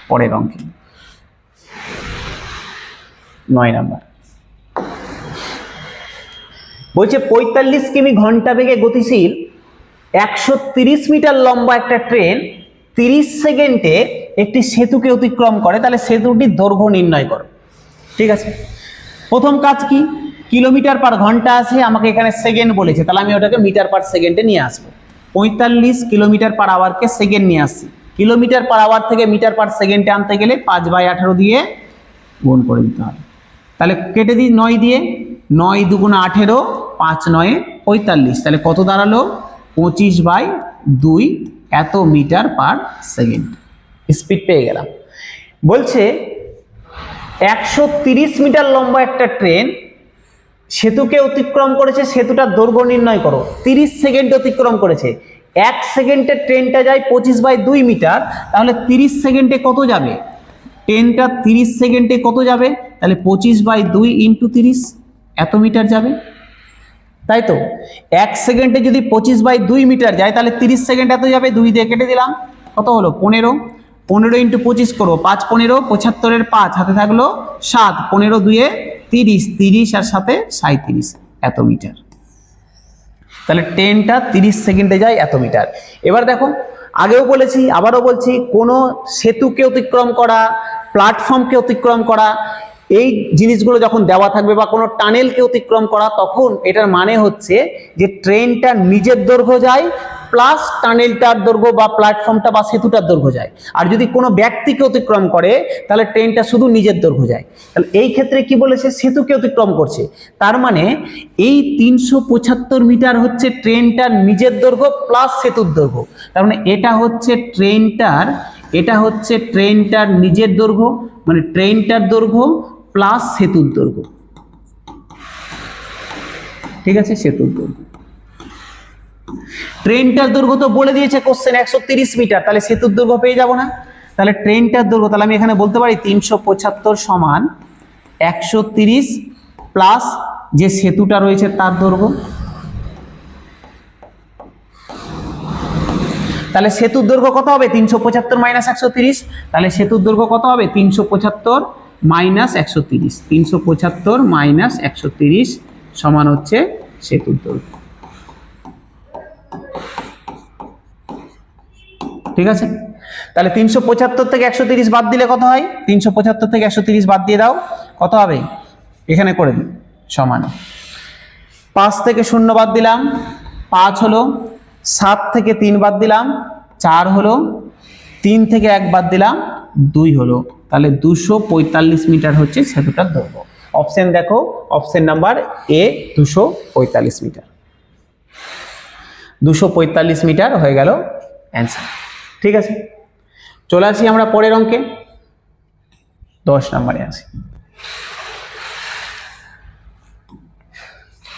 পরের অঙ্কে, 9 নাম্বার। বলছে 45 কিমি ঘন্টা বেগে গতিশীল 130 মিটার লম্বা একটা ট্রেন 30 সেকেন্ডে একটি সেতুকে অতিক্রম করে, তাহলে সেতুটির দৈর্ঘ্য নির্ণয় করো। ঠিক আছে, প্রথম কাজ কি, কিলোমিটার পার ঘন্টা আছে, আমাকে এখানে সেকেন্ড বলেছে, তাহলে আমি ওটাকে মিটার পার সেকেন্ডে নিয়ে আসবো। 45 কিলোমিটার পার আওয়ারকে সেকেন্ড নিয়ে আসছি, কিলোমিটার পার আওয়ার থেকে মিটার পার সেকেন্ডে আনতে গেলে 5/18 দিয়ে গুণ করে দিতে হবে। তাহলে কেটে দিই 9 দিয়ে, 9 দুগুণ 18, 5 9 45, তাহলে কত দাঁড়ালো 25/2 এত মিটার পার সেকেন্ড স্পিড পেয়ে গেলাম। বলছে 130 মিটার লম্বা একটা ট্রেন সেতুকে অতিক্রম করেছে, সেতুটার দৈর্ঘ্য নির্ণয় করো। 30 সেকেন্ড অতিক্রম করেছে, 1 সেকেন্ডে ট্রেনটা যায় 25/2 মিটার, তাহলে 30 সেকেন্ডে কত যাবে, ট্রেনটা 30 সেকেন্ডে কত যাবে, তাহলে 25/2 ইন্টু 30 এত মিটার যাবে, তাই তো। 1 সেকেন্ডে যদি 25/2 মিটার যায় তাহলে 30 সেকেন্ড এত যাবে, 2 দিয়ে কেটে দিলাম, কত হলো 15, 15 ইন্টু 25 করো, 5 15 75 5 হাতে থাকলো 7, 15 2 30, 30 আর সাথে 37 এত মিটার। তাহলে ট্রেনটা 30 সেকেন্ডে যায় এত মিটার। এবার দেখো, আগেও বলেছি আবারও বলছি, কোনো সেতুকে অতিক্রম করা, প্ল্যাটফর্মকে অতিক্রম করা, এই জিনিসগুলো যখন দেওয়া থাকবে বা কোনো টানেলকে অতিক্রম করা, তখন এটার মানে হচ্ছে যে ট্রেনটা নিজের দৈর্ঘ্য যায় প্লাস টানেলটার দৈর্ঘ্য বা প্ল্যাটফর্মটা বা সেতুটার দৈর্ঘ্য যায়। আর যদি কোনো ব্যক্তিকে অতিক্রম করে তাহলে ট্রেনটা শুধু নিজের দৈর্ঘ্য যায়। তাহলে এই ক্ষেত্রে কি বলেছে, সেতুকে অতিক্রম করছে, তার মানে এই 375 মিটার হচ্ছে ট্রেনটার নিজের দৈর্ঘ্য প্লাস সেতুর দৈর্ঘ্য। তার মানে এটা হচ্ছে ট্রেনটার নিজের দৈর্ঘ্য, মানে ট্রেনটার দৈর্ঘ্য প্লাস সেতুর দৈর্ঘ্য। ঠিক আছে, সেতুর দৈর্ঘ্য। ট্রেনটার দৈর্ঘ্য তো বলে দিয়েছে কোশ্চেন 130 মিটার, তাহলে সেতুর দৈর্ঘ্য পেয়ে যাব না। তাহলে ট্রেনটার দৈর্ঘ্য, তাহলে আমি এখানে বলতে পারি 375 সমান 130 প্লাস যে সেতুটা রয়েছে তার দৈর্ঘ্য। তাহলে সেতুর দৈর্ঘ্য কত হবে, 375 মাইনাস 130, তাহলে সেতুর দৈর্ঘ্য কত হবে 375 মাইনাস 130, 375 মাইনাস 130 সমান হচ্ছে সেতুর দৈর্ঘ্য। ঠিক আছে, তাহলে 375 থেকে 130 বাদ দিলে কত হয়, 375 থেকে 130 বাদ দিয়ে দাও, কত হবে এখানে করে দিই, সমান 5 থেকে 0 বাদ দিলাম 5 হলো, 7 থেকে 3 বাদ দিলাম 4 হলো, 3 থেকে 1 বাদ দিলাম 2 হলো, তাহলে 245 মিটার হচ্ছে সেতুটার দৈর্ঘ্য। অপশন দেখো, option number A 245 metre, 245 metre হয়ে গেল অ্যান্সার। ঠিক আছে, চলে আসি আমরা পরের অঙ্কে, 10 নম্বরে আসি।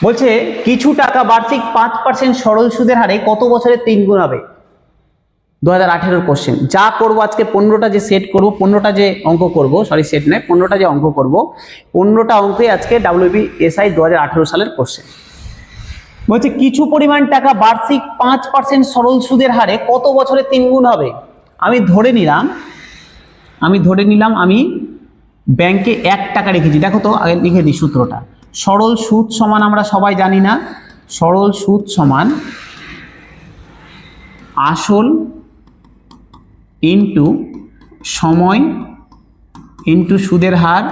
বলছে কিছু টাকা বার্ষিক 5% সরল সুদের হারে কত বছরে 3 গুণ হবে। 2018 কোশ্চেন। যা করবো আজকে 15টা যে সেট করবো, 15টা যে অঙ্ক করবো, সরি সেট নয় 15টা যে অঙ্ক করবো, 15টা অঙ্কে আজকে WBSI 2018 সালের কোশ্চেন। বলছে কিছু পরিমাণ টাকা বার্ষিক 5% সরল সুদের হারে কত বছরে 3 গুণ হবে। আমি ধরে নিলাম আমি ব্যাংকে 1 টাকা রেখেছি। দেখো তো আগে লিখে দিই সূত্রটা। সরল সুদ সমান আমরা সবাই জানি না, সরল সুদ সমান আসল ইন্টু সময় ইন্টু সুদের হার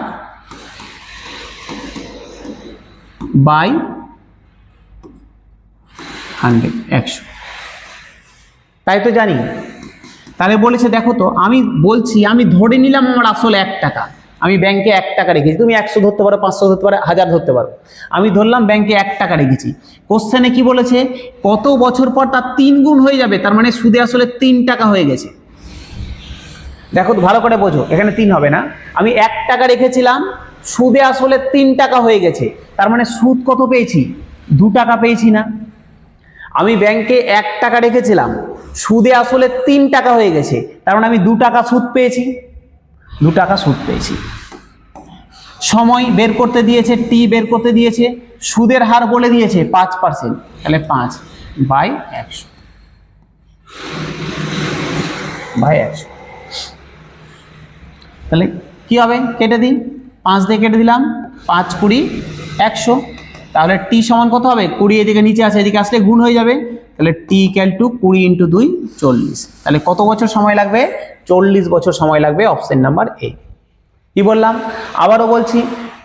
বাই 100, 100। তাই তো জানি। তাহলে বলেছে দেখো তো, আমি বলছি আমি ধরে নিলাম আমার আসল 1 টাকা, আমি ব্যাংকে 1 টাকা রেখেছি, তুমি 100 ধরতে পারো, 500 ধরতে পারো, 1000 ধরতে পারো, আমি ধরলাম ব্যাংকে 1 টাকা রেখেছি। কোশ্চেনে কি বলেছে, কত বছর পর তার 3 গুণ হয়ে যাবে, তার মানে সুদে আসলে 3 টাকা হয়ে গেছে। দেখো তো ভালো করে বোঝো, এখানে 3 হবে না, আমি 1 টাকা রেখেছিলাম, সুদে আসলে 3 টাকা হয়ে গেছে, তার মানে সুদ কত পেয়েছি, 2 টাকা পেয়েছি না। আমি ব্যাংকে 1 টাকা রেখেছিলাম, সুদে আসলে 3 টাকা হয়ে গেছে, তার মানে আমি 2 টাকা সুদ পেয়েছি, 2 টাকা সুদ পেয়েছি। সময় বের করতে দিয়েছে, টি বের করতে দিয়েছে, সুদের হার বলে দিয়েছে 5%, তাহলে 5/100 তাহলে কি হবে, কেটে দিই, 5 দিয়ে কেটে দিলাম, 5 20 100, তাহলে টি সমান কত হবে, 20 এদিকে নিচে আছে, এদিকে আসলে গুণ হয়ে যাবে, তাহলে টি ইকুয়াল টু 20 × 2 40। তাহলে কত বছর সময় লাগবে, 40 বছর সময় লাগবে, অপশন নাম্বার এ। কি বললাম, আবারও বলছি,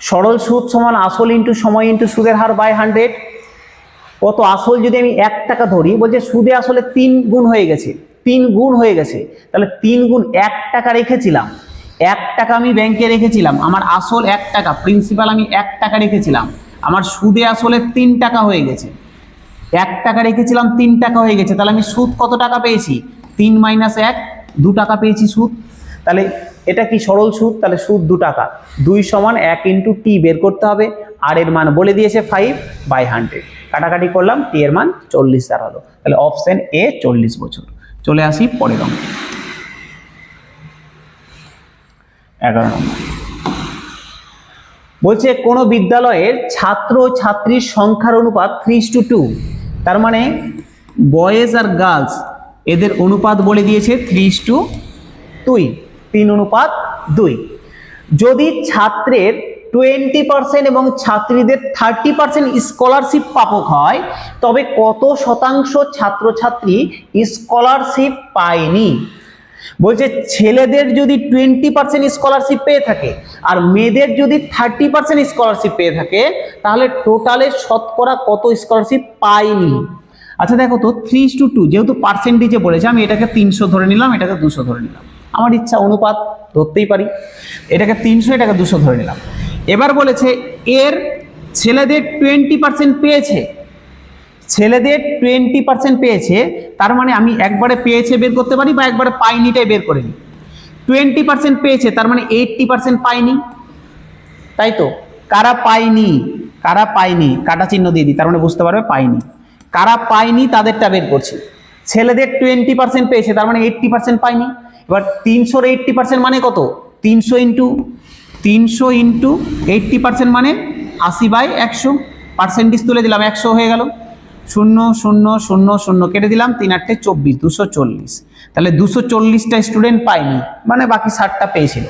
সরল সুদ সমান আসল ইন্টু সময় ইন্টু সুদের হার বাই 100। কত, আসল যদি আমি 1 টাকা ধরি, বলছে সুদে আসলে 3 গুণ হয়ে গেছে, 3 গুণ হয়ে গেছে, তাহলে 3 গুণ 1 টাকা রেখেছিলাম, 1 টাকা আমি ব্যাংকে রেখেছিলাম, আমার আসল 1 টাকা, প্রিন্সিপাল আমি 1 টাকা রেখেছিলাম, আমার সুদে আসলে 3 টাকা হয়ে গেছে, 1 টাকা রেখেছিলাম 3 টাকা হয়ে গেছে, তাহলে আমি সুদ কত টাকা পেয়েছি, 3 - 1 2 টাকা পেয়েছি সুদ। তাহলে এটা কি সরল সুদ, তাহলে সুদ 2 টাকা, 2 সমান 1 × টি বের করতে হবে, আর এর মান বলে দিয়েছে 5/100, কাটাকাটি করলাম, টি এর মান 40 দাঁড়ালো, তাহলে অপশন এ 40 বছর। চলে আসি পরের অঙ্ক, 11 নম্বর। বলছে কোন বিদ্যালয়ের ছাত্র ছাত্রীর সংখ্যার অনুপাত 3:2, তার মানে বয়েজ আর গার্লস এদের অনুপাত বলে দিয়েছে 3:2, 3:2। যদি ছাত্রের 20% এবং ছাত্রীদের 30% স্কলারশিপ প্রাপক হয়, তবে কত শতাংশ ছাত্রছাত্রী স্কলারশিপ পায়নি। বলছে ছেলেদের যদি 20% স্কলারশিপ পেয়ে থাকে আর মেয়েদের যদি 30% স্কলারশিপ পেয়ে থাকে, তাহলে টোটালে শতকরা কত স্কলারশিপ পায়নি। আচ্ছা দেখো তো, 3:2, যেহেতু পার্সেন্টেজে বলেছে, আমি এটাকে 300 ধরে নিলাম, এটাকে 200 ধরে নিলাম, আমার ইচ্ছা অনুপাত ধরতেই পারি, এটাকে 300 এটাকে 200 ধরে নিলাম। এবার বলেছে এর ছেলেদের 20% পেয়েছে, ছেলেদের 20% পেয়েছে, তার মানে আমি একবারে পেয়েছে বের করতে পারি বা একবারে পাইনিটাই বের করে নিই। 20% পেয়েছে, তার মানে 80% পাইনি, তাই তো। কারা পাইনি, কারা পাইনি, কাটা চিহ্ন দিয়ে দিই, তার মানে বুঝতে পারবে পাইনি। কারা পাইনি তাদেরটা বের করছি। ছেলেদের 20% পেয়েছে, তার মানে 80% পাইনি। এবার 300-র 80% মানে কত, 300 × 80% মানে 80/100, পার্সেন্টেজ তুলে দিলাম, 100 হয়ে গেল, 0 0 0 0 কেটে দিলাম, 3 × 8 = 24, 240। তাহলে 240টা স্টুডেন্ট পাইনি, মানে বাকি 60টা পেয়েছিল।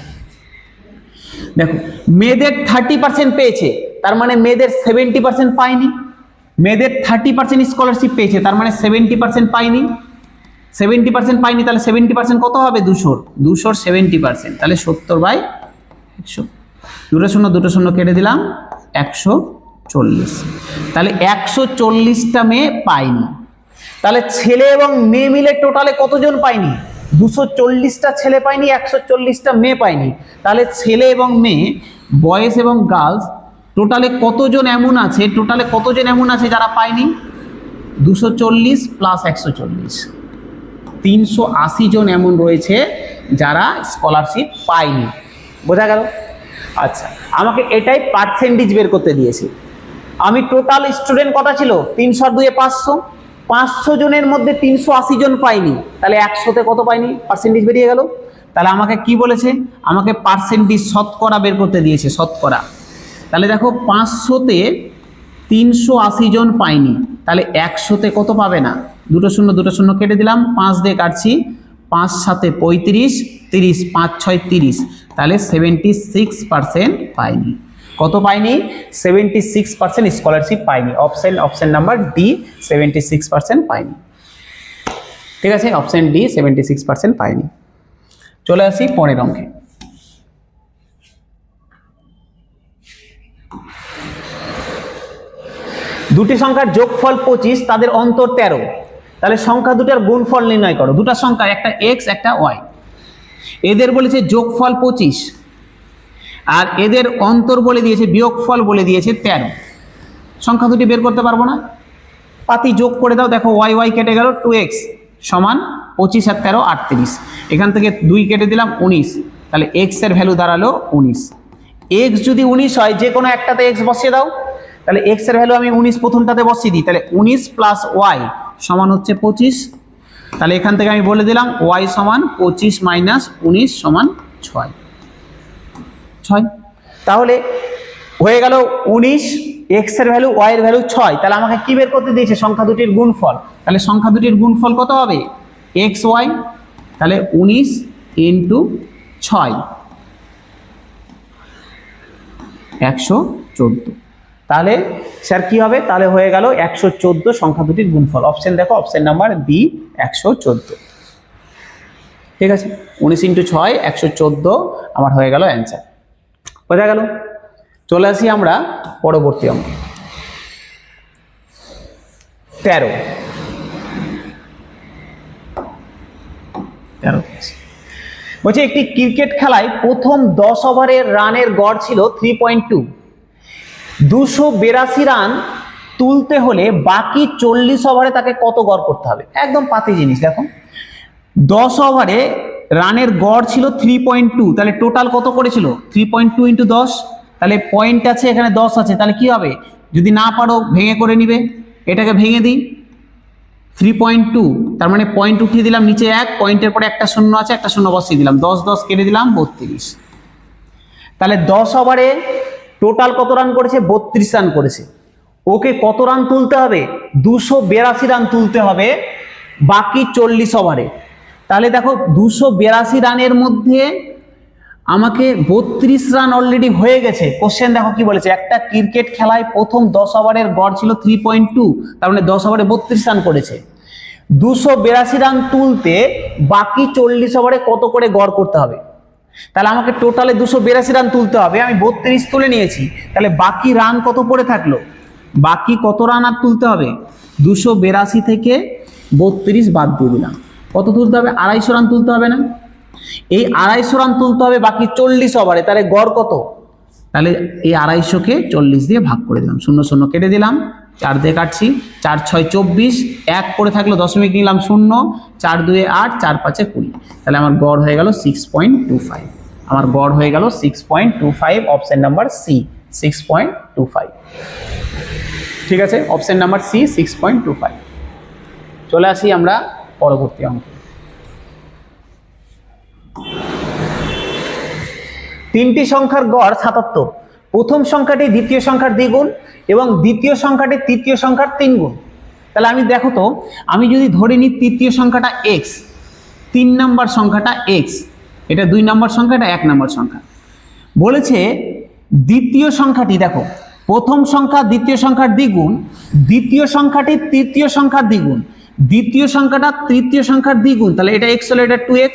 দেখো মেয়েদের 30% পেয়েছে, তার মানে মেয়েদের 70% পায়নি। মেয়েদের 30% স্কলারশিপ পেয়েছে, তার মানে 70% পায়নি। 70% পায়নি, তাহলে 70% কত হবে, 200-র 70%, তাহলে 70/100, 2 0 2 0 কেটে দিলাম, 140। তাহলে 140টা মেয়ে পায়নি। তাহলে ছেলে এবং মেয়ে মিলে টোটালে কতজন পায়নি, 240টা ছেলে পায়নি, 140টা মেয়ে পায়নি। তাহলে ছেলে এবং মেয়ে, বয়েজ এবং গার্লস টোটালে কতজন এমন আছে, টোটালে কতজন এমন আছে যারা পায়নি, 240 + 140, 380 জন এমন রয়েছে যারা স্কলারশিপ পায়নি। বোঝা গেল? আচ্ছা, আমাকে এটাই পার্সেন্টেজ বের করতে দিয়েছে। আমি টোটাল স্টুডেন্ট কটা ছিল, 300 আর 2 = 500, 500 জনের মধ্যে 380 জন পাইনি, তাহলে 100-তে কত পাইনি, পার্সেন্টেজ বেরিয়ে গেল। তাহলে আমাকে কি বলেছে, আমাকে পার্সেন্টেজ শতকরা বের করতে দিয়েছে, শতকরা। তাহলে দেখো 500-তে 380 জন পাইনি, তাহলে 100-তে কত পাবে না, 2 0 2 0 কেটে দিলাম, 5 দিয়ে কাটছি, 5 7 35, 30, 5 6 30, তাহলে 76% পাইনি। কত পাইনি, 76% স্কলারশিপ পাইনি। অপশন নাম্বার ডি, 76% পাইনি। ঠিক আছে, অপশন ডি 76% পাইনি। চলে আসি পরের অঙ্কে। দুটি সংখ্যার যোগফল 25, তাদের অন্তর 13, তাহলে সংখ্যা দুটার গুণফল নির্ণয় করো। দুটা সংখ্যা, একটা এক্স একটা ওয়াই, এদের বলেছে যোগফল 25 আর এদের অন্তর বলে দিয়েছে, বিয়োগফল বলে দিয়েছে 13। সংখ্যা দুটি বের করতে পারবো না, পাতি যোগ করে দাও। দেখো ওয়াই ওয়াই কেটে গেল, 2x সমান 25 আর 13 38। এখান থেকে 2 কেটে দিলাম 19, তাহলে এক্স এর ভ্যালু দাঁড়ালো 19। এক্স যদি 19 হয়, যে কোনো একটাতে এক্স বসিয়ে দাও, তাহলে এক্স এর ভ্যালু আমি 19 প্রথমটাতে বসিয়ে দিই, তাহলে 19 প্লাস ওয়াই সমান হচ্ছে 25। তাহলে এখান থেকে আমি বলে দিলাম ওয়াই সমান 25 মাইনাস 19 সমান 6। তাহলে হয়ে গেল 19, এক্স এর ভ্যালু ওয়াই এর ভ্যালু 6। তাহলে আমাকে কি বের করতে দিয়েছে? সংখ্যা দুটির গুণফল। তাহলে সংখ্যা দুটির গুণফল কত হবে? এক্স ওয়াই, তাহলে 19 ইন্টু 6 114। তাহলে স্যার কি হবে? তাহলে হয়ে গেল 114 সংখ্যা দুটির গুণফল। অপশন দেখো, অপশন নাম্বার বি 114। ঠিক আছে, 19 ইন্টু 6 114 আমার হয়ে গেল অ্যান্সার। বোঝা গেল? চলে আসি আমরা পরবর্তী অঙ্ক 13। বলছে একটি ক্রিকেট খেলায় প্রথম 10 ওভারের রানের গড় ছিল 3.2। 282 রান তুলতে হলে বাকি 40 ওভারে তাকে কত গড় করতে হবে? একদম পাতি জিনিস। দেখো 10 ওভারে রানের গড় ছিল 3.2, তাহলে টোটাল কত করেছিল? 3.2 ইন্টু 10, তাহলে পয়েন্ট আছে এখানে 10 আছে, তাহলে কি হবে? যদি না পারো ভেঙে করে নিবে, এটাকে ভেঙে দিই। 3.2 তার মানে পয়েন্ট উঠিয়ে দিলাম নিচে 1, পয়েন্টের পরে একটা শূন্য আছে, একটা শূন্য বসিয়ে দিলাম, 10 10 কেটে দিলাম 32। তাহলে 10 ওভারে টোটাল কত রান করেছে? 32 রান করেছে। ওকে কত রান তুলতে হবে? 282 রান তুলতে হবে বাকি 40 ওভারে। তাহলে দেখো 282 রানের মধ্যে আমাকে 32 রান অলরেডি হয়ে গেছে। কোশ্চেন দেখো কি বলেছে, একটা ক্রিকেট খেলায় প্রথম 10 ওভারের গড় ছিল 3.2, তার মানে 10 ওভারে 32 রান করেছে। 282 রান তুলতে বাকি 40 ওভারে কত করে গড় করতে হবে? তাহলে আমাকে টোটালে 282 রান তুলতে হবে, আমি 32 তুলে নিয়েছি, তাহলে বাকি রান কত পড়ে থাকলো? বাকি কত রান আর তুলতে হবে? 282 থেকে 32 বাদ দিয়ে দিলাম, কত তুলতে হবে? 250 রান তুলতে হবে না? এই 250 রান তুলতে হবে বাকি 40 ওভারে, তাহলে গড় কত? তাহলে এই 250-কে 40 দিয়ে ভাগ করে দিলাম, 0 0 কেটে দিলাম, 4 দিয়ে কাটছি, 4 6 24, 1 পড়ে থাকলো, দশমিক নিলাম 0, 4 2 8, 4 5 20, তাহলে আমার গড় হয়ে গেল 6.25। আমার গড় হয়ে গেল 6.25, অপশন নাম্বার সি 6.25। ঠিক আছে, অপশন নাম্বার সি 6.25। চলে আসি আমরা পরবর্তী অঙ্কে। 3টি সংখ্যার গড় 77, প্রথম সংখ্যাটি দ্বিতীয় সংখ্যার দ্বিগুণ এবং দ্বিতীয় সংখ্যাটি তৃতীয় সংখ্যার 3 গুণ। তাহলে আমি দেখো তো, আমি যদি ধরে নিই তৃতীয় সংখ্যাটা x, 3 নম্বর সংখ্যাটা x, এটা 2 নম্বর সংখ্যা, এটা 1 নম্বর সংখ্যা। বলেছে দ্বিতীয় সংখ্যাটি, দেখো প্রথম সংখ্যা দ্বিতীয় সংখ্যার দ্বিগুণ, দ্বিতীয় সংখ্যাটি তৃতীয় সংখ্যার দ্বিগুণ, দ্বিতীয় সংখ্যাটা তৃতীয় সংখ্যার দ্বিগুণ, তাহলে এটা x হলো, এটা 2x।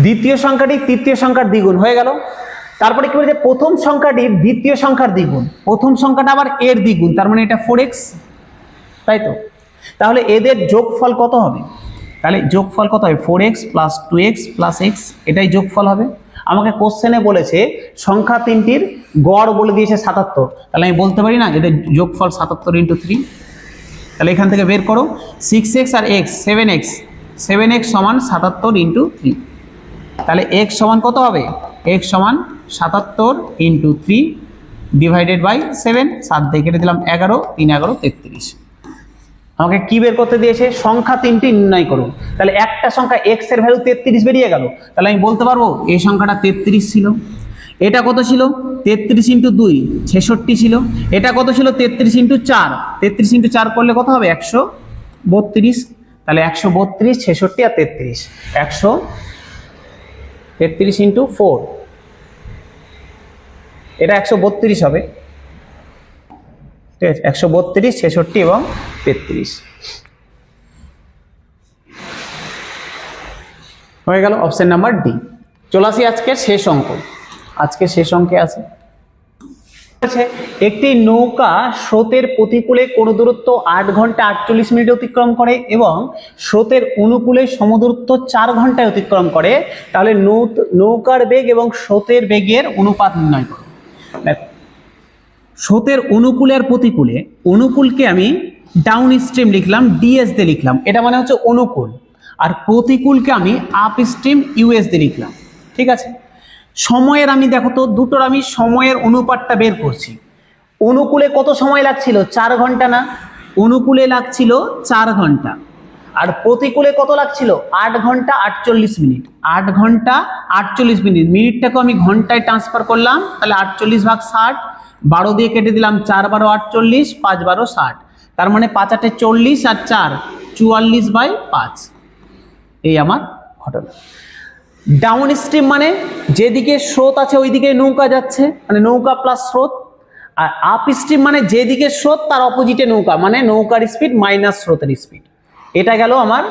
দ্বিতীয় সংখ্যাটি তৃতীয় সংখ্যার দ্বিগুণ হয়ে গেল। তারপরে কি বলেছে? প্রথম সংখ্যাটি দ্বিতীয় সংখ্যার দ্বিগুণ, প্রথম সংখ্যাটা আবার এর দ্বিগুণ, তার মানে এটা 4x, তাই তো? তাহলে এদের যোগফল কত হবে? তাহলে যোগফল কত হবে? 4x plus 2x plus x, এটাই যোগফল হবে। আমাকে কোশ্চেনে বলেছে সংখ্যা তিনটির গড় বলে দিয়েছে 77, তাহলে আমি বলতে পারি না এদের যোগফল 77 ইন্টু 3। তাহলে এখান থেকে বের করো 6x আর x 7x, 7x সমান 77 ইন্টু 3। তাহলে x সমান কত হবে? x সমান 77 ইন্টু 3 ডিভাইডেড বাই 7, 7 দিয়ে কেটে দিলাম 11, 3 11 33। আমাকে কি বের করতে দিয়েছে? সংখ্যা তিনটি নির্ণয় করুন। তাহলে একটা সংখ্যা x এর ভ্যালু 33 বেরিয়ে গেল, তাহলে আমি বলতে পারবো এই সংখ্যাটা 33 ছিল। এটা কত ছিল? 33 ইন্টু 2 66 ছিল। এটা কত ছিল? 33 ইন্টু 4, 33 ইন্টু 4 করলে কত হবে? 132। তাহলে 132, 66 আর 33, 133 ইন্টু 4, এটা 132 হবে। ঠিক আছে, 132, 66 এবং 33 হয়ে গেল অপশন নাম্বার ডি। চলে আসি আজকের শেষ অঙ্ক। আজকে শেষ অঙ্কে আছে একটি নৌকা স্রোতের প্রতিকূলে কোন দূরত্ব 8 ঘন্টা 48 মিনিট অতিক্রম করে এবং স্রোতের অনুকূলে সমদূরত্ব 4 ঘন্টায় অতিক্রম করে, তাহলে নৌকার বেগ এবং স্রোতের বেগের অনুপাত নির্ণয় করো। দেখো, স্রোতের অনুকূলে আর প্রতিকূলে, অনুকূলকে আমি ডাউন স্ট্রিম লিখলাম, ডিএস দিয়ে লিখলাম, এটা মানে হচ্ছে অনুকূল, আর প্রতিকূলকে আমি আপ স্ট্রিম ইউএস দিয়ে লিখলাম। ঠিক আছে, সময়ের আমি দেখো তো দুটোর আমি সময়ের অনুপাতটা বের করছি। অনুকূলে কত সময় লাগছিল? 4 ঘন্টা না? অনুকূলে লাগছিল 4 ঘন্টা, আর প্রতিকূলে কত লাগছিল? 8 ঘন্টা 48 মিনিট। 8 ঘন্টা 48 মিনিট, মিনিটটাকে আমি ঘন্টায় ট্রান্সফার করলাম, তাহলে 48 ভাগ 60, 12 দিয়ে কেটে দিলাম, 4 12 48, 5 12 60, তার মানে 5 8 40 আর 4 44/5। এই আমার ঘটনা। ডাউন স্ট্রিম মানে যেদিকে স্রোত আছে ওইদিকে নৌকা যাচ্ছে, মানে নৌকা প্লাস স্রোত। আর আপ স্ট্রিম মানে যেদিকে স্রোত তার অপোজিটে নৌকা, মানে নৌকার স্পিড মাইনাস স্রোতের স্পিড। এটা গেল আমার,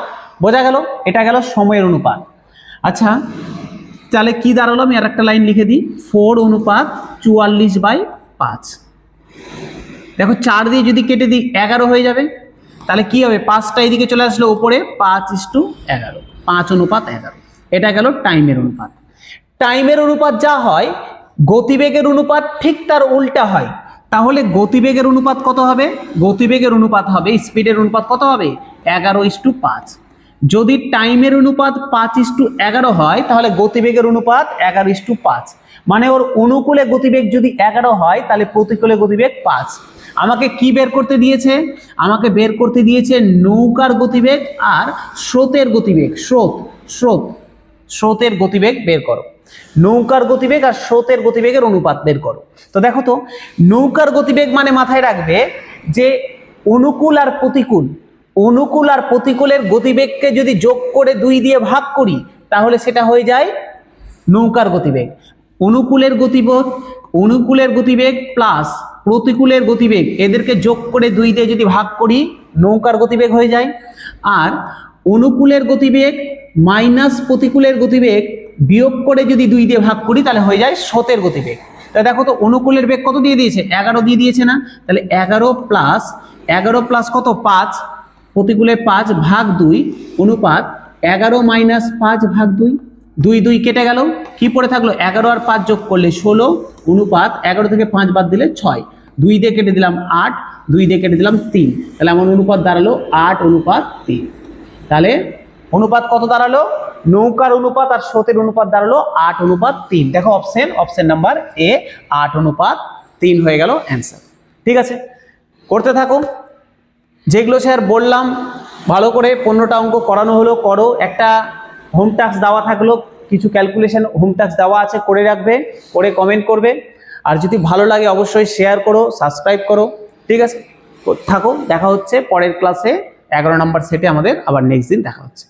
বোঝা গেল? এটা গেল সময়ের অনুপাত। আচ্ছা, তাহলে কি দাঁড়ালো? আমি আর একটা লাইন লিখে দিই, 4:44/5। দেখো 4 দিয়ে যদি কেটে দিই 11 হয়ে যাবে, তাহলে কি হবে? 5টা এদিকে চলে আসলো উপরে, 5:11, 5:11। এটা গেল টাইমের অনুপাত। টাইমের অনুপাত যা হয়, গতিবেগের অনুপাত ঠিক তার উল্টা হয়। তাহলে গতিবেগের অনুপাত কত হবে? গতিবেগের অনুপাত হবে, স্পিডের অনুপাত কত হবে? 11:5। যদি টাইমের অনুপাত 5:11 হয়, তাহলে গতিবেগের অনুপাত 11:5। মানে ওর অনুকূলে গতিবেগ যদি 11 হয়, তাহলে প্রতিকূলে গতিবেগ 5। আমাকে কি বের করতে দিয়েছে? আমাকে বের করতে দিয়েছে নৌকার গতিবেগ আর স্রোতের গতিবেগ। স্রোতের গতিবেগ বের করো। নৌকার গতিবেগ আর স্রোতের গতিবেগের অনুপাত বের করো। তো দেখো তো, নৌকার গতিবেগ মানে মাথায় রাখবে যে অনুকূল আর প্রতিকূল, অনুকূল আর প্রতিকূলের গতিবেগকে যদি যোগ করে 2 দিয়ে ভাগ করি, তাহলে সেটা হয়ে যায় নৌকার গতিবেগ। অনুকূলের গতিবেগ প্লাস প্রতিকূলের গতিবেগ, এদেরকে যোগ করে 2 দিয়ে যদি ভাগ করি, নৌকার গতিবেগ হয়ে যায়। আর অনুকূলের গতিবেগ মাইনাস প্রতিকূলের গতিবেগ বিয়োগ করে যদি 2 দিয়ে ভাগ করি, তাহলে হয়ে যায় স্রোতের গতিবেগ। তাহলে দেখো তো, অনুকূলের বেগ কত দিয়ে দিয়েছে? 11 দিয়ে দিয়েছে না? তাহলে 11 প্লাস কত? 5, প্রতিকূলে 5 ভাগ 2 অনুপাত 11 মাইনাস 5 ভাগ 2, 2 2 কেটে গেল, কি পড়ে থাকলো? 11 আর 5 যোগ করলে 16 অনুপাত 11 থেকে 5 বাদ দিলে 6, 2 দিয়ে কেটে দিলাম 8, 2 দিয়ে কেটে দিলাম 3, তাহলে আমার অনুপাত দাঁড়ালো 8:3। তাহলে অনুপাত কত দাঁড়ালো? নৌকার অনুপাত আর স্রোতের অনুপাত দাঁড়ালো 8:3। দেখো অপশন নাম্বার এ, 8:3 হয়ে গেল অ্যান্সার। ঠিক আছে, করতে থাকো। যেগুলো স্যার বললাম ভালো করে 15টা অঙ্ক করানো হলো, করো। একটা হোম টাস্ক দেওয়া থাকলো, কিছু ক্যালকুলেশন হোম টাস্ক দেওয়া আছে, করে রাখবে, করে কমেন্ট করবে। আর যদি ভালো লাগে অবশ্যই শেয়ার করো, সাবস্ক্রাইব করো। ঠিক আছে, থাকো, দেখা হচ্ছে পরের ক্লাসে। 11 নম্বর সেটে আমাদের আবার নেক্সট দিন দেখা হচ্ছে।